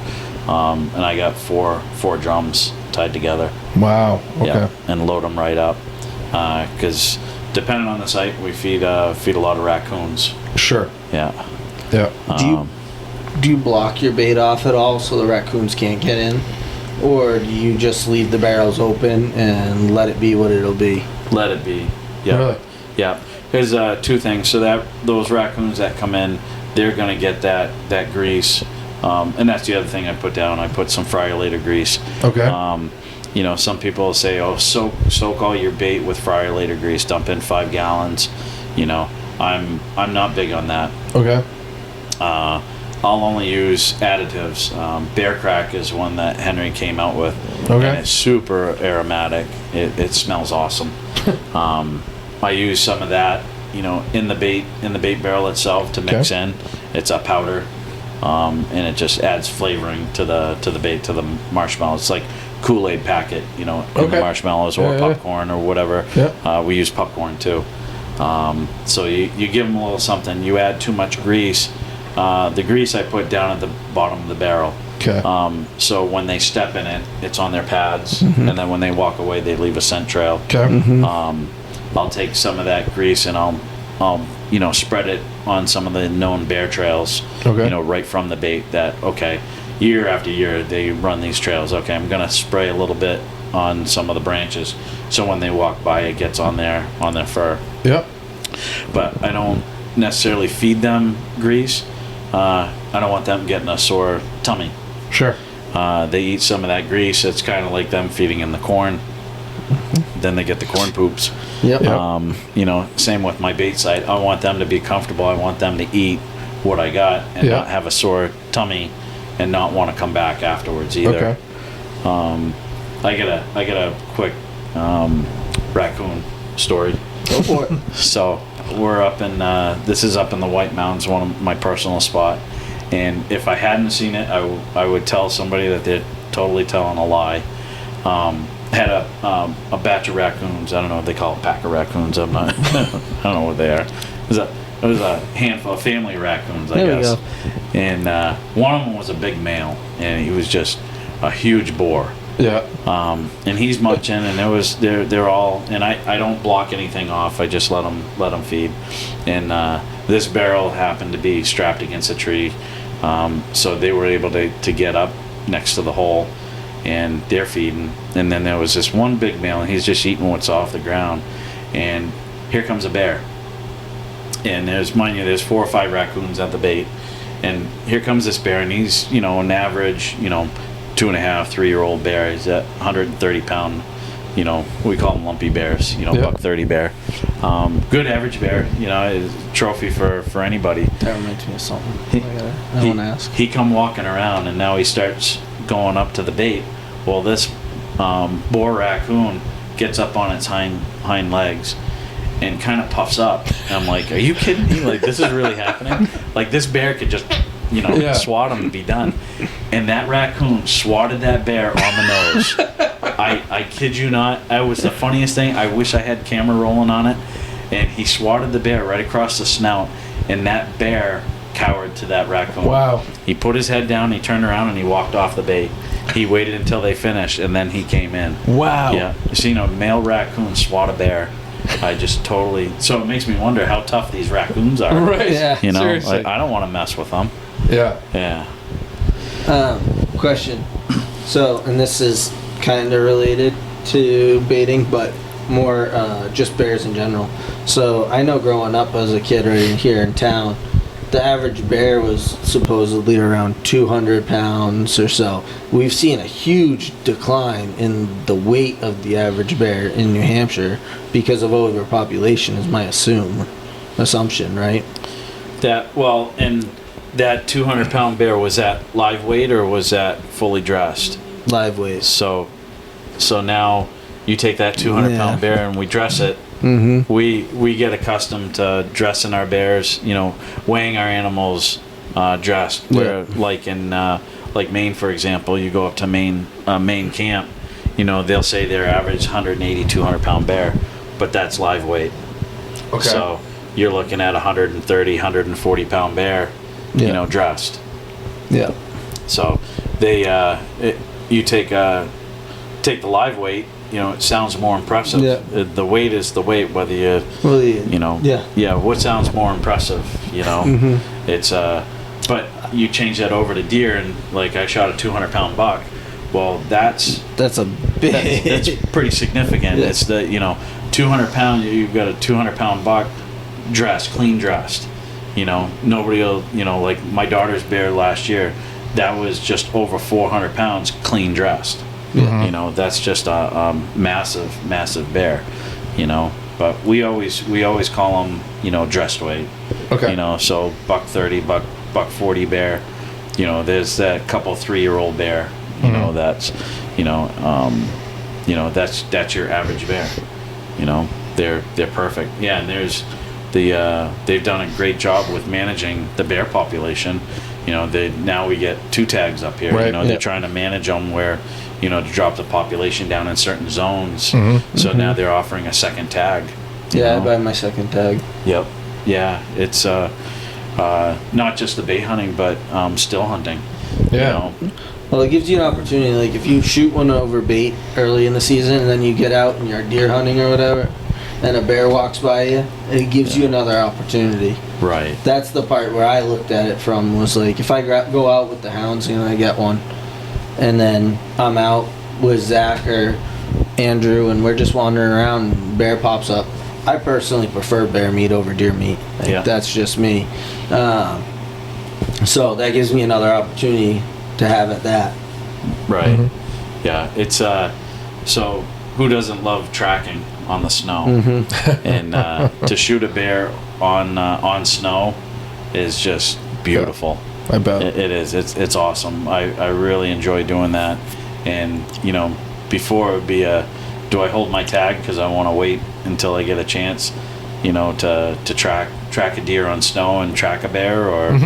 and I got four drums tied together. Wow. Okay. Yep. And load them right up, because depending on the site, we feed a lot of raccoons. Sure. Yeah. Yeah. Do you block your bait off at all so the raccoons can't get in? Or do you just leave the barrels open and let it be what it'll be? Let it be. Yeah. Really? Yeah. There's 2 things. So that those raccoons that come in, they're gonna get that grease, and that's the other thing I put down. I put some Friolator grease. Okay. You know, some people say, "Oh, soak all your bait with Friolator grease. Dump in 5 gallons." You know, I'm not big on that. Okay. I'll only use additives. Bear Crack is one that Henry came out with. Okay. And it's super aromatic. It smells awesome. I use some of that, you know, in the bait barrel itself to mix in. It's a powder, and it just adds flavoring to the bait, to the marshmallow. It's like Kool-Aid packet, you know, in the marshmallows or popcorn or whatever. Yeah. We use popcorn too. So you give them a little something. You add too much grease. The grease I put down at the bottom of the barrel. Okay. So when they step in it, it's on their pads, and then when they walk away, they leave a scent trail. Okay. I'll take some of that grease and I'll you know, spread it on some of the known bear trails. Okay. You know, right from the bait. That year after year they run these trails. Okay, I'm gonna spray a little bit on some of the branches, so when they walk by, it gets on their fur. Yep. But I don't necessarily feed them grease. I don't want them getting a sore tummy. Sure. They eat some of that grease. It's kind of like them feeding in the corn. Then they get the corn poops. Yep. You know, same with my bait site. I want them to be comfortable. I want them to eat what I got and not have a sore tummy and not want to come back afterwards either. Okay. I got a quick raccoon story. Go for it. So we're up in this is up in the White Mountains, one of my personal spot, and if I hadn't seen it, I would tell somebody that they're totally telling a lie. Had a batch of raccoons. I don't know what they call a pack of raccoons. I'm not. I don't know what they are. It was a handful of family raccoons, I guess. We go. And one of them was a big male, and he was just a huge boar. Yeah. And he's munching, and they're all, and I don't block anything off. I just let them feed. And this barrel happened to be strapped against a tree, so they were able to get up next to the hole, and they're feeding. And then there was this one big male, and he's just eating what's off the ground. And here comes a bear. And there's 4 or 5 raccoons at the bait, and here comes this bear, and he's, you know, an average, you know, 2.5, 3-year-old bear. He's at 130 pound, you know, we call them lumpy bears, you know, buck 30 bear. Good average bear, you know, trophy for anybody. That reminds me of something. I want to ask. He come walking around, and now he starts going up to the bait. Well, this boar raccoon gets up on its hind legs and kind of puffs up. And I'm like, are you kidding me? Like, this is really happening? Like, this bear could just, you know, swat him and be done. And that raccoon swatted that bear on the nose. I kid you not. That was the funniest thing. I wish I had camera rolling on it. And he swatted the bear right across the snout, and that bear cowered to that raccoon. Wow. He put his head down, he turned around, and he walked off the bait. He waited until they finished, and then he came in. Wow. Yeah. You see, a male raccoon swat a bear. I just totally... So it makes me wonder how tough these raccoons are. Right. Yeah. You know, Seriously. I don't want to mess with them. Yeah. Yeah. Question. So, and this is kind of related to baiting, but more just bears in general. So, I know growing up as a kid right here in town, the average bear was supposedly around 200 pounds or so. We've seen a huge decline in the weight of the average bear in New Hampshire because of overpopulation, is my assumption, right? And that 200-pound bear, was that live weight or was that fully dressed? Live weight. So now you take that 200-pound bear and we dress it. Mm-hmm. We get accustomed to dressing our bears, weighing our animals dressed. Where like in like Maine, for example, you go up to Maine camp, they'll say their average 180, 200-pound bear, but that's live weight. Okay. So you're looking at 130, 140-pound bear, dressed. Yeah. So you take the live weight. It sounds more impressive. Yeah. The weight is the weight, whether you, what sounds more impressive, Mm-hmm. it's, but you change that over to deer and like I shot a 200-pound buck. Well, that's a big. that's pretty significant. Yeah. It's the, 200-pound, you've got a 200-pound buck clean dressed, nobody will, like my daughter's bear last year, that was just over 400 pounds clean dressed. Yeah. That's just a massive bear, but we always call them, dressed weight. Okay. So buck 30, buck 40 bear, there's that couple 3-year-old bear, that's, that's your average bear, they're perfect. Yeah. And there's they've done a great job with managing the bear population. Now we get 2 tags up here. Right. They're trying to manage them where, to drop the population down in certain zones. Mm-hmm. So now they're offering a second tag. I buy my second tag. Yep. Yeah. It's not just the bait hunting, but still hunting. Yeah. Well, it gives you an opportunity. Like if you shoot one over bait early in the season, and then you get out and you're deer hunting or whatever, and a bear walks by you, it gives you another opportunity. Right. That's the part where I looked at it from, was like, if I go out with the hounds, I get one, and then I'm out with Zach or Andrew, and we're just wandering around, and bear pops up. I personally prefer bear meat over deer meat. That's just me. So that gives me another opportunity to have at that. Right. Mm-hmm. Yeah. It's so who doesn't love tracking on the snow? Mm-hmm. And to shoot a bear on snow is just beautiful. I bet. It is. It's awesome. I really enjoy doing that. And before it would be do I hold my tag because I want to wait until I get a chance, to track a deer on snow and track a bear, or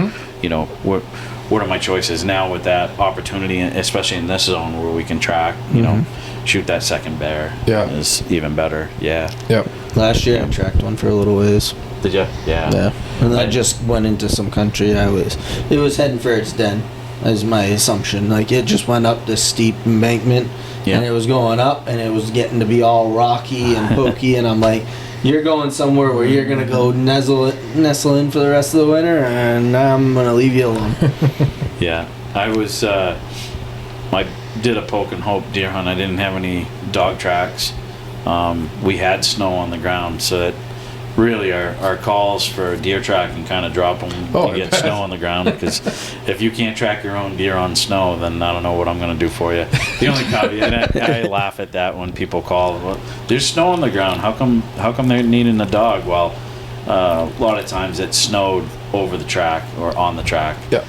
what are my choices now with that opportunity, especially in this zone where we can track, shoot that second bear. Yeah. Is even better. Yeah. Yep. Last year I tracked one for a little ways. Did you? Yeah. Yeah. And then I just went into some country. It was heading for its den, is my assumption. Like it just went up this steep embankment, and it was going up, and it was getting to be all rocky and pokey, and I'm like, you're going somewhere where you're gonna go nestle in for the rest of the winter, and I'm gonna leave you alone. Yeah. I was I did a poke and hope deer hunt. I didn't have any dog tracks. We had snow on the ground, so that really our calls for deer tracking kind of drop when you get snow on the ground, because if you can't track your own deer on snow, then I don't know what I'm going to do for you. The only caveat, and I laugh at that when people call, well, there's snow on the ground, how come they're needing a dog? Well, a lot of times it snowed over the track or on the track. Yeah.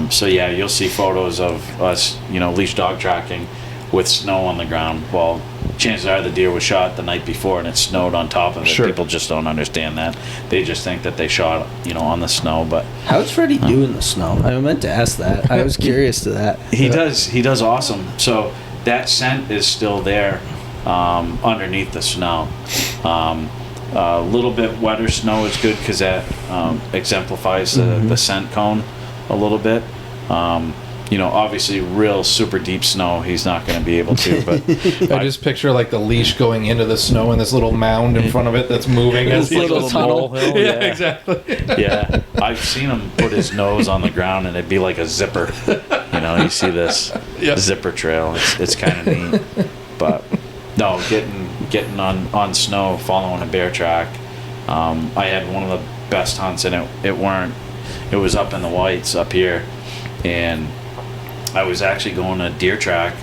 So yeah, you'll see photos of us, leash dog tracking with snow on the ground. Well, chances are the deer was shot the night before and it snowed on top of it. Sure. People just don't understand that. They just think that they shot, on the snow. But how's Freddie doing the snow? I meant to ask that. I was curious to that. He does awesome. So that scent is still there underneath the snow. A little bit wetter snow is good because that exemplifies the scent cone a little bit. Obviously real super deep snow he's not going to be able to, but I just picture like the leash going into the snow and this little mound in front of it that's moving as It's like he's a little tunnel. Molehill, yeah, exactly. Yeah, I've seen him put his nose on the ground and it'd be like a zipper. You see this zipper trail. It's kind of neat, but no, getting on snow, following a bear track. I had one of the best hunts, and it was up in the Whites up here, and I was actually going a deer track,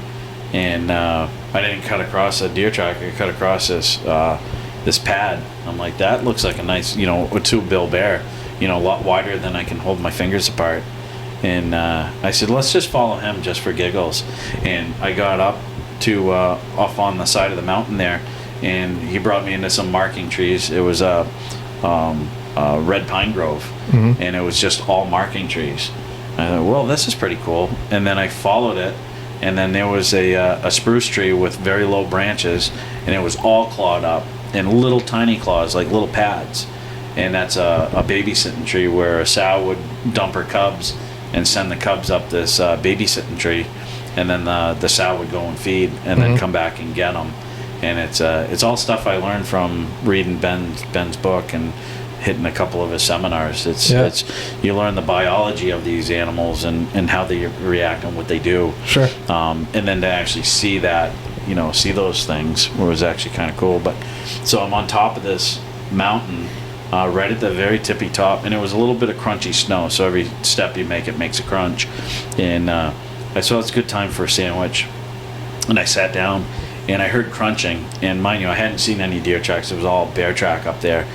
and I didn't cut across a deer track. I cut across this pad. I'm like, that looks like a nice, a two-bill bear, a lot wider than I can hold my fingers apart. And I said, let's just follow him just for giggles. And I got up to off on the side of the mountain there, and he brought me into some marking trees. It was a red pine grove, and it was just all marking trees. I thought, well, this is pretty cool. And then I followed it, and then there was a spruce tree with very low branches, and it was all clawed up and little tiny claws, like little pads. And that's a babysitting tree where a sow would dump her cubs and send the cubs up this babysitting tree, and then the sow would go and feed, and then come back and get them. And it's all stuff I learned from reading Ben's book and hitting a couple of his seminars. It's you learn the biology of these animals and how they react and what they do. Sure. And then to actually see that, see those things was actually kind of cool. But so I'm on top of this mountain, right at the very tippy top, and it was a little bit of crunchy snow. So every step you make, it makes a crunch. And I saw it's a good time for a sandwich, and I sat down. And I heard crunching, and mind you, I hadn't seen any deer tracks. It was all bear track up there.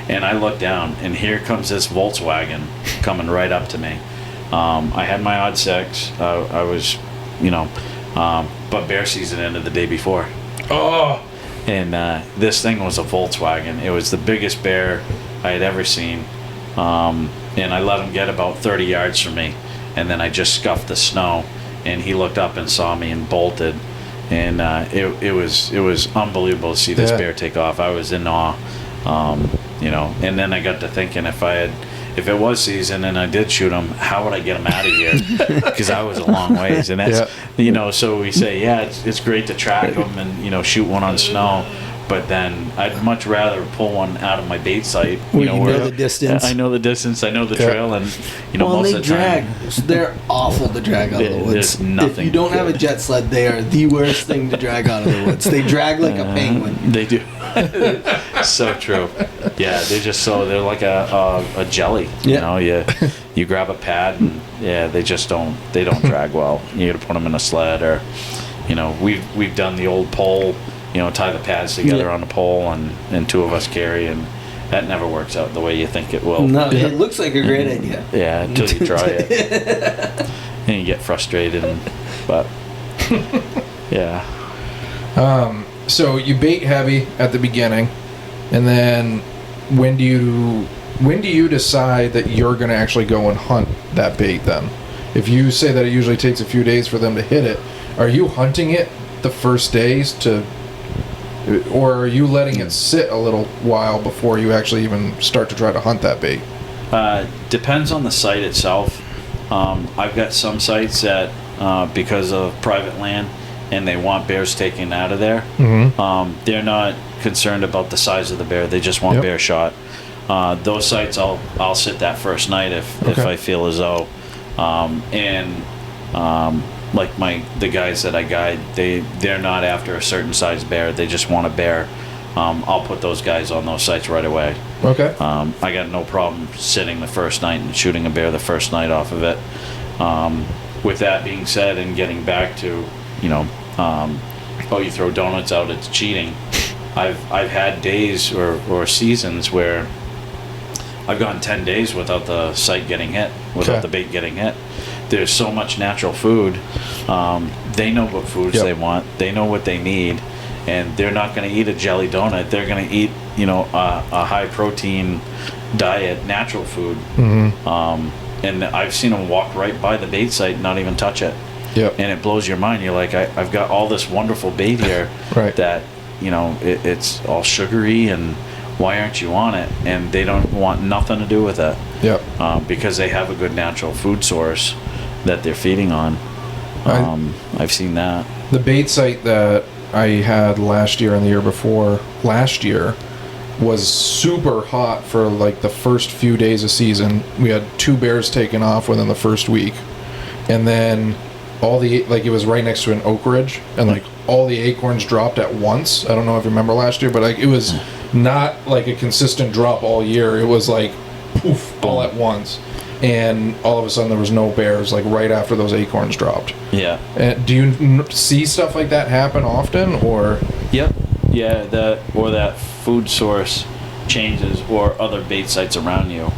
And I looked down, and here comes this Volkswagen coming right up to me. I had my odd 6. I was, but bear season ended the day before. Oh! And this thing was a Volkswagen. It was the biggest bear I had ever seen. And I let him get about 30 yards from me. And then I just scuffed the snow, and he looked up and saw me and bolted. And it was unbelievable to see this bear take off. I was in awe, and then I got to thinking, if it was season and I did shoot him, how would I get him out of here? Because I was a long ways, and that's so we say, it's great to track them and shoot one on snow. But then I'd much rather pull one out of my bait site. Where you know the distance. I know the distance. I know the trail, and well, most they of the time, they're awful to drag out of the woods. There's nothing. If you don't have a jet sled, they are the worst thing to drag out of the woods. They drag like a penguin. They do. So true. Yeah, they're like a jelly. You grab a pad, and they don't drag well. You got to put them in a sled, or we've done the old pole. Tie the pads together on the pole, and 2 of us carry, and that never works out the way you think it will. No, it looks like a great idea. Yeah, until you try it. And you get frustrated, but yeah. So you bait heavy at the beginning, and then when do you decide that you're going to actually go and hunt that bait then? If you say that it usually takes a few days for them to hit it, are you hunting it the first days or are you letting it sit a little while before you actually even start to try to hunt that bait? Depends on the site itself. I've got some sites that, because of private land and they want bears taken out of there, they're not concerned about the size of the bear. They just want bear shot. Those sites I'll sit that first night if I feel as though, like the guys that I guide, they're not after a certain size bear. They just want a bear. I'll put those guys on those sites right away. Okay. I got no problem sitting the first night and shooting a bear the first night off of it. With that being said, and getting back to, you throw donuts out, it's cheating. I've had days or seasons where I've gone 10 days without the site getting hit, without the bait getting hit. There's so much natural food. They know what foods they want. They know what they need, and they're not going to eat a jelly donut. They're going to eat, a high protein diet, natural food. And I've seen them walk right by the bait site and not even touch it. And it blows your mind. You're like, I've got all this wonderful bait here that, it's all sugary, and why aren't you on it? And they don't want nothing to do with it. Because they have a good natural food source that they're feeding on. I've seen that. The bait site that I had last year and the year before last year was super hot for like the first few days of season. We had 2 bears taken off within the first week, and then it was right next to an oak ridge, and all the acorns dropped at once. I don't know if you remember last year, but it was not like a consistent drop all year. It was like poof, all at once. And all of a sudden there was no bears right after those acorns dropped. Do you see stuff like that happen often, or? That food source changes, or other bait sites around you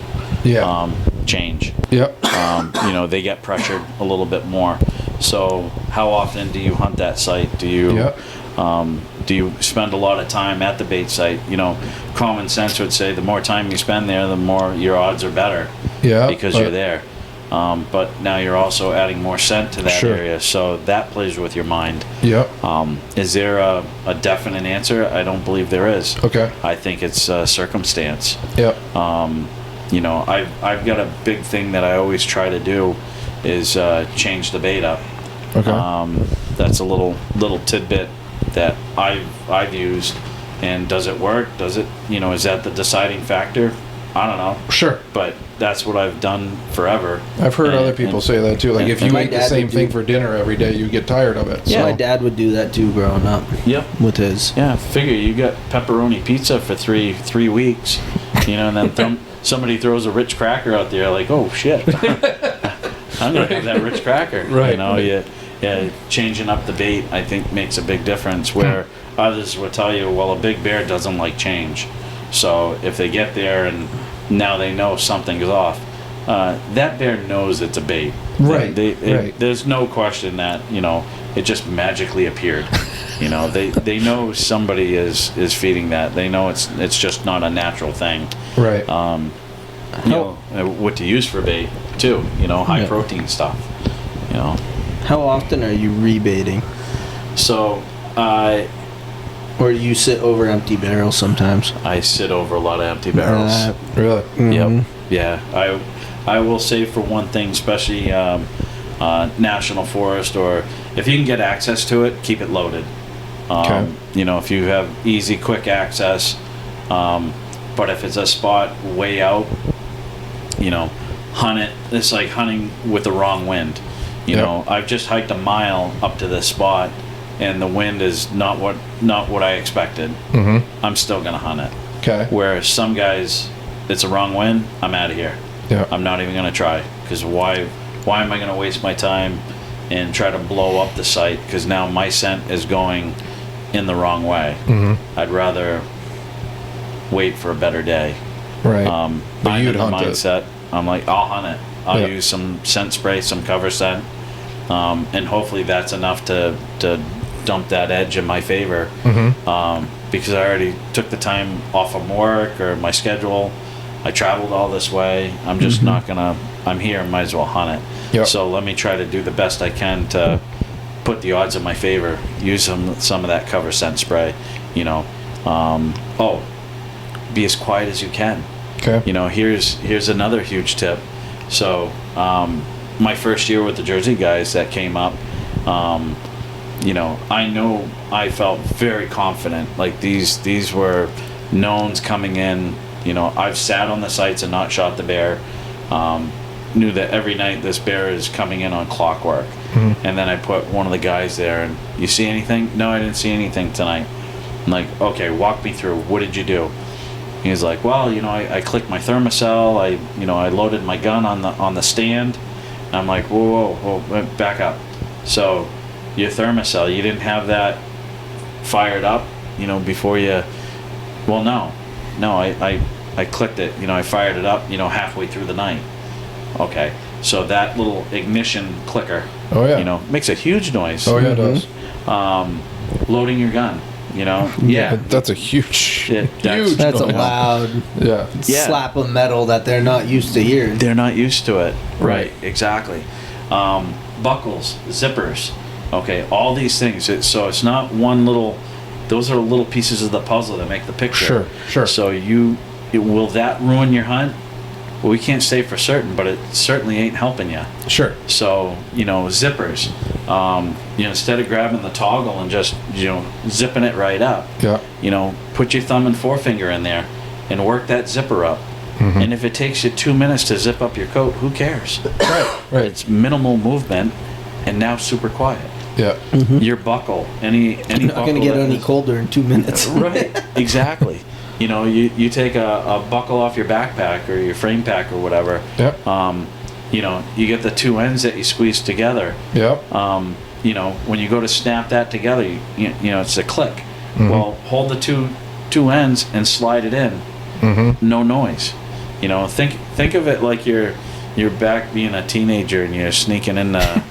change. They get pressured a little bit more. So how often do you hunt that site? Do you do you spend a lot of time at the bait site? You know, common sense would say the more time you spend there, the more your odds are better. Yeah. Because you're there. But now you're also adding more scent to that Sure. area, so that plays with your mind. Yep. Is there a definite answer? I don't believe there is. Okay. I think it's circumstance. Yep. You know, I've got a big thing that I always try to do is change the bait up. Okay. That's a little tidbit that I've used. And does it work? Does it, you know, is that the deciding factor? I don't know. Sure. But that's what I've done forever. I've heard other people say that too. Like if you my ate the dad same would thing do- for dinner every day, you get tired of it. So Yeah. my dad would do that too growing up Yep. with his. Yeah, figure you got pepperoni pizza for three weeks, you know, and then somebody throws a Ritz cracker out there, like, oh shit, I'm gonna have that Ritz cracker. Right, You know, right. yeah, changing up the bait, I think, makes a big difference. Where others will tell you, well, a big bear doesn't like change, so if they get there and now they know something is off, that bear knows it's a bait. Right, right. There's no question that, you know, it just magically appeared. You know, they know somebody is feeding that. They know it's just not a natural thing. Right. You know, what to use for bait too. You know, high Yeah. protein stuff. You know, How often are you rebaiting? so Or do you sit over empty barrels sometimes? I sit over a lot of empty barrels. Really. Mhm. Yep. Yeah. I will say for one thing, especially national forest, or if you can get access to it, keep it loaded. Okay. You know, if you have easy, quick access. But if it's a spot way out, you know, hunt it. It's like hunting with the wrong wind. You Yep. know, I've just hiked a mile up to this spot, and the wind is not what I expected. Mm-hmm. I'm still gonna hunt it. Okay. Whereas some guys, it's a wrong wind. I'm out of here. Yeah. I'm not even gonna try, because why am I gonna waste my time and try to blow up the site? Because now my scent is going in the wrong way. Mm-hmm. I'd rather wait for a better day. Right. But I'm you'd in the hunt it. mindset. I'm like, I'll hunt it. I'll Yeah. use some scent spray, some cover scent, and hopefully that's enough to dump that edge in my favor. Mm-hmm. Because I already took the time off of work or my schedule. I traveled all this way. I'm just not gonna. I'm here. Might as well hunt it. Yep. So let me try to do the best I can to put the odds in my favor. Use some of that cover scent spray. You know. Be as quiet as you can. Okay. You know, here's another huge tip. So, my first year with the Jersey guys that came up, you know I felt very confident. Like these were knowns coming in. You know, I've sat on the sites and not shot the bear. Knew that every night this bear is coming in on clockwork. Mm-hmm. And then I put one of the guys there, and you see anything? No, I didn't see anything tonight. I'm like, okay, walk me through. What did you do? He's like, well, you know, I clicked my thermocell. I loaded my gun on the stand. And I'm like, whoa, back up. So your thermocell, you didn't have that fired up, you know, before you. Well, no, I clicked it. You know, I fired it up, you know, halfway through the night. Okay, so that little ignition clicker, Oh yeah. you know, makes a huge noise. Oh yeah, it does. Loading your gun, you know, yeah. That's a huge, That's- huge. That's a noise. loud Yeah. Yeah. slap of metal that they're not used to hearing. They're not used to it. Right. Exactly. Buckles, zippers, okay, all these things. So it's not one little. Those are little pieces of the puzzle that make the picture. Sure. So will that ruin your hunt? Well, we can't say for certain, but it certainly ain't helping you. Sure. So, you know, zippers. You know, instead of grabbing the toggle and just, you know, zipping it right up, Yeah. you know, put your thumb and forefinger in there and work that zipper up. Mm-hmm. And if it takes you 2 minutes to zip up your coat, who cares? Right. It's minimal movement and now super quiet. Yeah. Your buckle, any Not going to buckle get that any is- colder in 2 minutes. Right, exactly. You know, you take a buckle off your backpack or your frame pack or whatever. Yep. You know, you get the two ends that you squeeze together. Yep. You know, when you go to snap that together, you know, it's a click. Mhm. Well, hold the two ends and slide it in. Mm-hmm. No noise. You know, think of it like you're back being a teenager and you're sneaking in the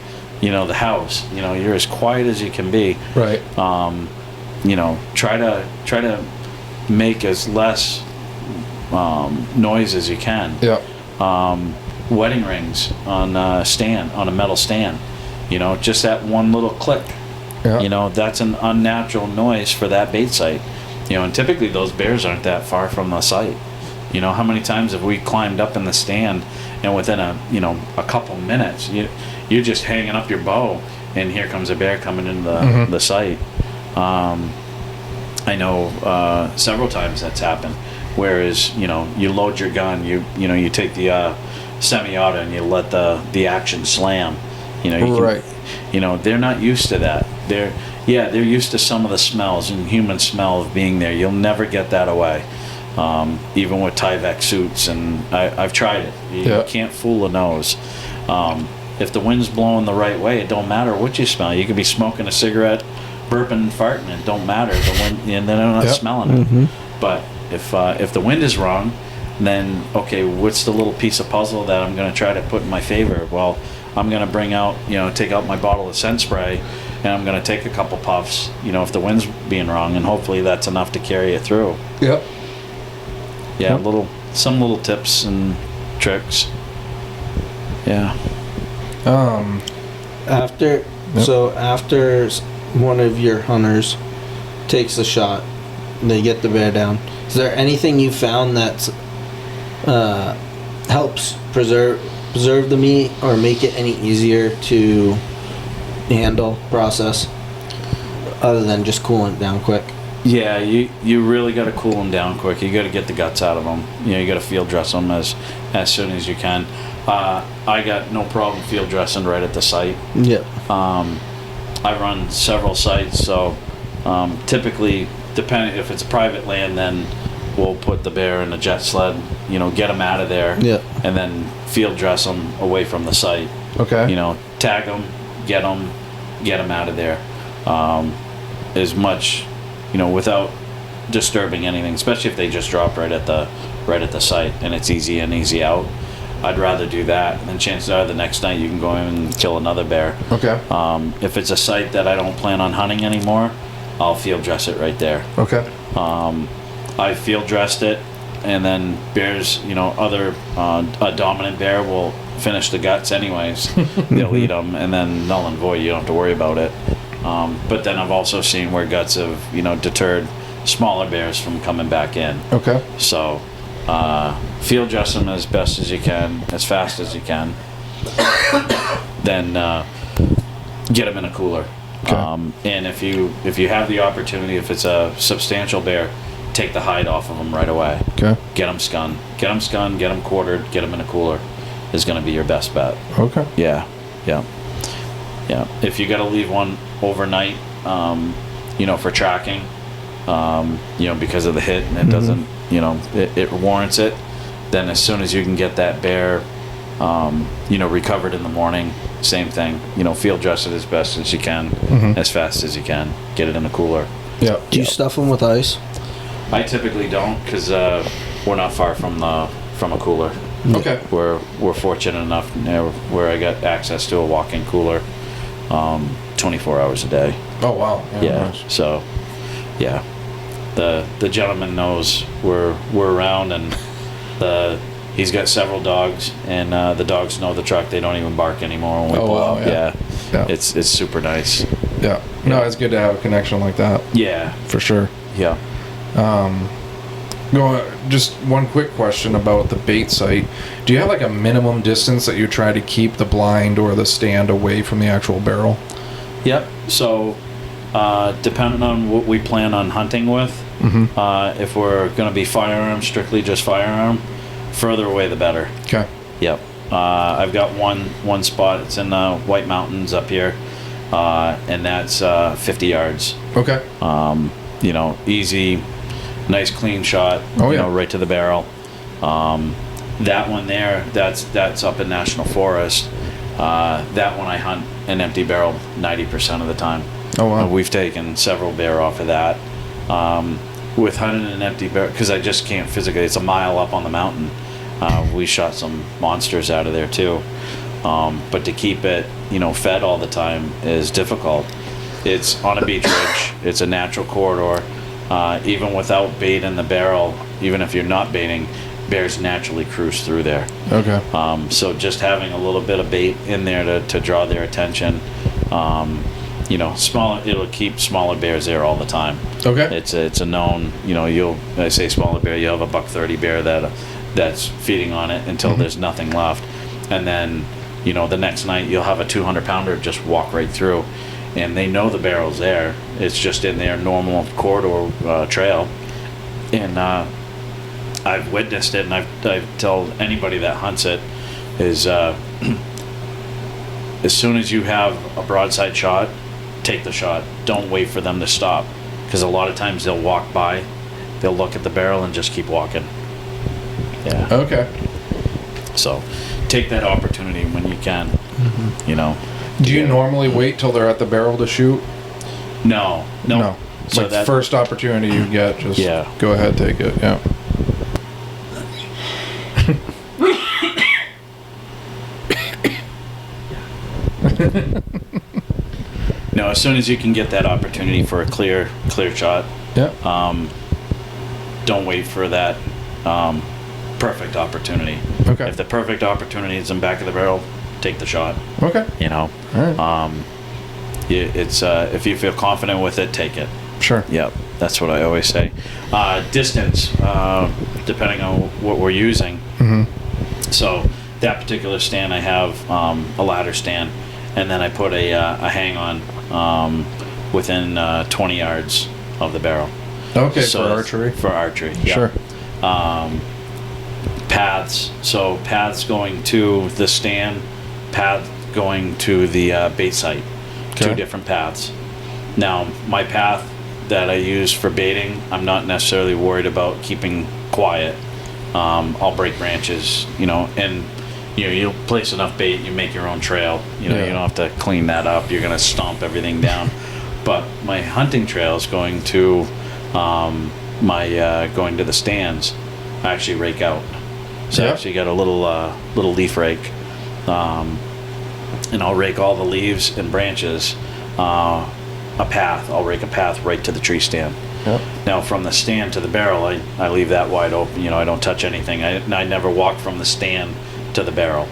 the house. You're as quiet as you can be. Right. Try to make as less noise as you can. Yeah. Wedding rings on a metal stand. Just that one little click. Yeah. That's an unnatural noise for that bait site. And typically those bears aren't that far from the site. How many times have we climbed up in the stand and within a couple minutes, you're just hanging up your bow and here comes a bear coming into the site. I know several times that's happened. Whereas, you load your gun, you take the semi-auto and you let the action slam. Right. They're not used to that. They're used to some of the smells and human smell of being there. You'll never get that away. Even with Tyvek suits, and I've tried it. You can't fool a nose. If the wind's blowing the right way, it don't matter what you smell. You could be smoking a cigarette, burping and farting, it don't matter. The wind, and they're not smelling it. But if the wind is wrong, then okay, what's the little piece of puzzle that I'm going to try to put in my favor? Well, I'm going to take out my bottle of scent spray, and I'm going to take a couple puffs, if the wind's being wrong, and hopefully that's enough to carry it through. Yep. Yeah, some little tips and tricks. Yeah. After one of your hunters takes a shot, they get the bear down. Is there anything you found that helps preserve the meat or make it any easier to handle process, other than just cooling it down quick? Yeah, you really got to cool them down quick. You got to get the guts out of them. You got to field dress them as soon as you can. I got no problem field dressing right at the site. Yeah. I run several sites, so typically, depending if it's private land, then we'll put the bear in a jet sled. Get them out of there. Yeah. And then field dress them away from the site. Okay. Tag them, get them out of there. As much. Without disturbing anything, especially if they just drop right at the site and it's easy in, easy out. I'd rather do that, and chances are the next night you can go in and kill another bear. Okay. If it's a site that I don't plan on hunting anymore, I'll field dress it right there. Okay. I field dressed it, and then bears, a dominant bear will finish the guts anyways. They'll eat them, and then null and void. You don't have to worry about it. But then I've also seen where guts have, deterred smaller bears from coming back in. Okay. So, field dress them as best as you can, as fast as you can. Then get them in a cooler. Okay. And if you have the opportunity, if it's a substantial bear, take the hide off of them right away. Okay. Get them skunned, get them quartered, get them in a cooler. Is going to be your best bet. Okay. Yeah. If you got to leave one overnight, for tracking, because of the hit and it doesn't, it warrants it, then as soon as you can get that bear, recovered in the morning, same thing, field dress it as best as you can, as fast as you can, get it in a cooler. Yeah. Do you stuff them with ice? I typically don't, because we're not far from a cooler. Okay. We're fortunate enough where I got access to a walk-in cooler, 24 hours a day. Oh wow. Yeah. Nice. So, yeah, the gentleman knows we're around, and he's got several dogs, and the dogs know the truck. They don't even bark anymore when we pull wow, up. yeah. Yeah. It's super nice. Yeah. No, it's good to have a connection like that. Yeah. For sure. Yeah. Just one quick question about the bait site. Do you have like a minimum distance that you try to keep the blind or the stand away from the actual barrel? Yep. So, depending on what we plan on hunting with, if we're going to be strictly just firearm, further away the better. Okay. Yep. I've got one spot. It's in the White Mountains up here, and that's 50 yards. Okay. Easy, nice clean shot. Oh, yeah. Right to the barrel. That one there, that's up in National Forest. That one I hunt an empty barrel 90% of the time. Oh wow. We've taken several bear off of that. With hunting an empty barrel, because I just can't physically. It's a mile up on the mountain. We shot some monsters out of there too. But to keep it, fed all the time is difficult. It's on a beach ridge. It's a natural corridor. Even without bait in the barrel, even if you're not baiting, bears naturally cruise through there. Okay. So just having a little bit of bait in there to draw their attention, it'll keep smaller bears there all the time. Okay. It's a known, I say smaller bear, you have a $130 bear that's feeding on it until there's nothing left. And then, the next night you'll have a 200-pounder just walk right through, and they know the barrel's there. It's just in their normal corridor trail. And I've witnessed it, and I've told anybody that hunts it is as soon as you have a broadside shot, take the shot. Don't wait for them to stop, because a lot of times they'll walk by, they'll look at the barrel and just keep walking. Yeah. Okay. So take that opportunity when you can. Do you normally wait till they're at the barrel to shoot? No. So like that first opportunity you get, just go ahead, take it. Yeah. No, as soon as you can get that opportunity for a clear shot, don't wait for that perfect opportunity. Okay. If the perfect opportunity is in back of the barrel, take the shot. Okay. All right. It's if you feel confident with it, take it. Sure. Yep, that's what I always say. Distance, depending on what we're using. Mm-hmm. So that particular stand, I have a ladder stand, and then I put a hang on within 20 yards of the barrel. Okay, so for archery? For archery, yeah. Sure. Paths. So paths going to the stand, path going to the bait site. Okay. 2 different paths. Now, my path that I use for baiting, I'm not necessarily worried about keeping quiet. I'll break branches, and you'll place enough bait, you make your own trail. You don't have to clean that up. You're gonna stomp everything down. But my hunting trail is going to going to the stands. I actually rake out. So I actually got a little leaf rake, and I'll rake all the leaves and branches. I'll rake a path right to the tree stand. Yep. Now from the stand to the barrel, I leave that wide open. I don't touch anything. I never walk from the stand to the barrel.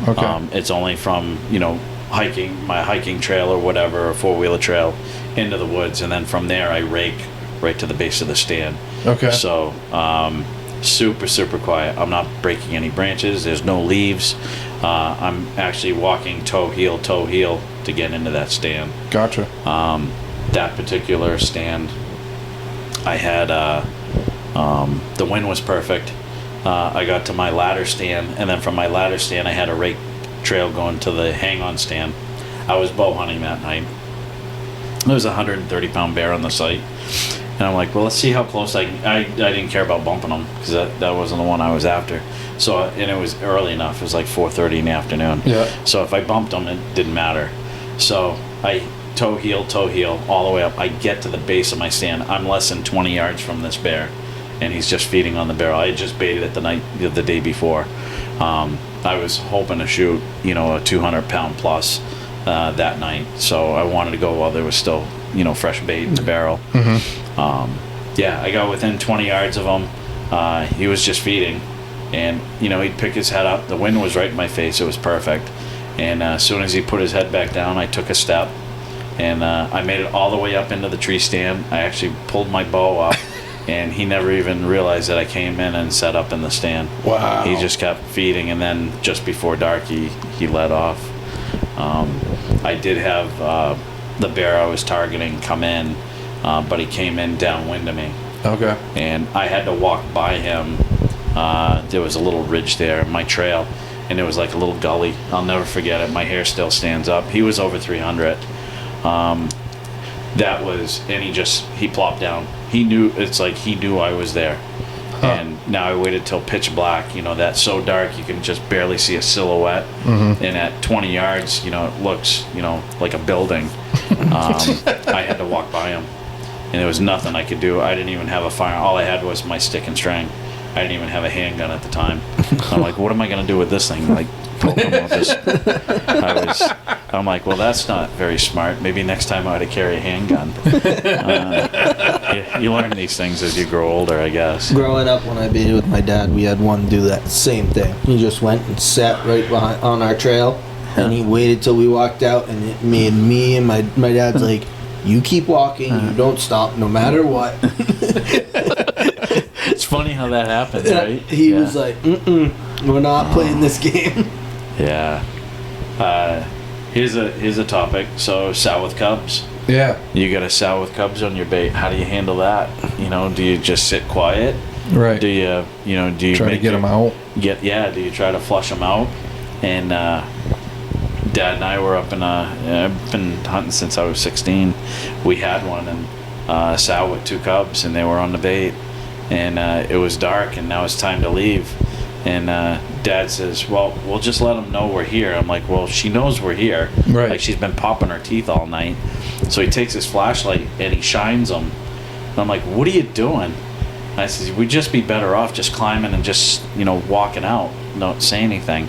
Okay. It's only from my hiking trail or whatever, a 4-wheeler trail, into the woods, and then from there I rake right to the base of the stand. Okay. So super quiet. I'm not breaking any branches. There's no leaves. I'm actually walking toe heel to get into that stand. Gotcha. That particular stand, I had the wind was perfect. I got to my ladder stand, and then from my ladder stand I had a rake trail going to the hang-on stand. I was bow hunting that night. There was a 130-pound bear on the site, and I'm like, well, let's see how close I didn't care about bumping them, because that wasn't the one I was after. So, and it was early enough. It was like 4:30 in the afternoon. Yeah. So if I bumped them, it didn't matter. So I toe heel all the way up. I get to the base of my stand. I'm less than 20 yards from this bear, and he's just feeding on the barrel. I had just baited it the day before. I was hoping to shoot, a 200-pound plus that night. So I wanted to go while there was still, fresh bait in the barrel. Mm-hmm. I got within 20 yards of him. He was just feeding, and he'd pick his head up. The wind was right in my face. It was perfect. And as soon as he put his head back down, I took a step, and I made it all the way up into the tree stand. I actually pulled my bow up, and he never even realized that I came in and set up in the stand. Wow. He just kept feeding, and then just before dark, he let off. I did have the bear I was targeting come in, but he came in downwind of me. Okay. And I had to walk by him. There was a little ridge there in my trail, and it was like a little gully. I'll never forget it. My hair still stands up. He was over 300. He plopped down. He knew I was there. Huh. And now I waited till pitch black, that's so dark you can just barely see a silhouette. Mm-hmm. And at 20 yards, it looks, like a building. I had to walk by him, and there was nothing I could do. I didn't even have a fire. All I had was my stick and string. I didn't even have a handgun at the time. I'm like, what am I going to do with this thing? Like, poke them with this. I'm like, well, that's not very smart. Maybe next time I ought to carry a handgun. You learn these things as you grow older, I guess. Growing up, when I baited with my dad, we had one do that same thing. He just went and sat right behind on our trail, and he waited till we walked out, and it made me and my dad's like, you keep walking, you don't stop, no matter what. It's funny how that happens, right? He was like, we're not playing this game. Yeah. Here's a topic. So, sow with cubs. Yeah. You got a sow with cubs on your bait. How do you handle that? You know, do you just sit quiet? Right. Do you try to get them out? Do you try to flush them out? And Dad and I were up in I've been hunting since I was 16. We had one, and a sow with 2 cubs, and they were on the bait. And it was dark, and now it's time to leave. And Dad says, well, we'll just let them know we're here. I'm like, well, she knows we're here. Right. Like, she's been popping her teeth all night. So he takes his flashlight and he shines them. And I'm like, what are you doing? And I says, we'd just be better off just climbing and just, walking out, not saying anything.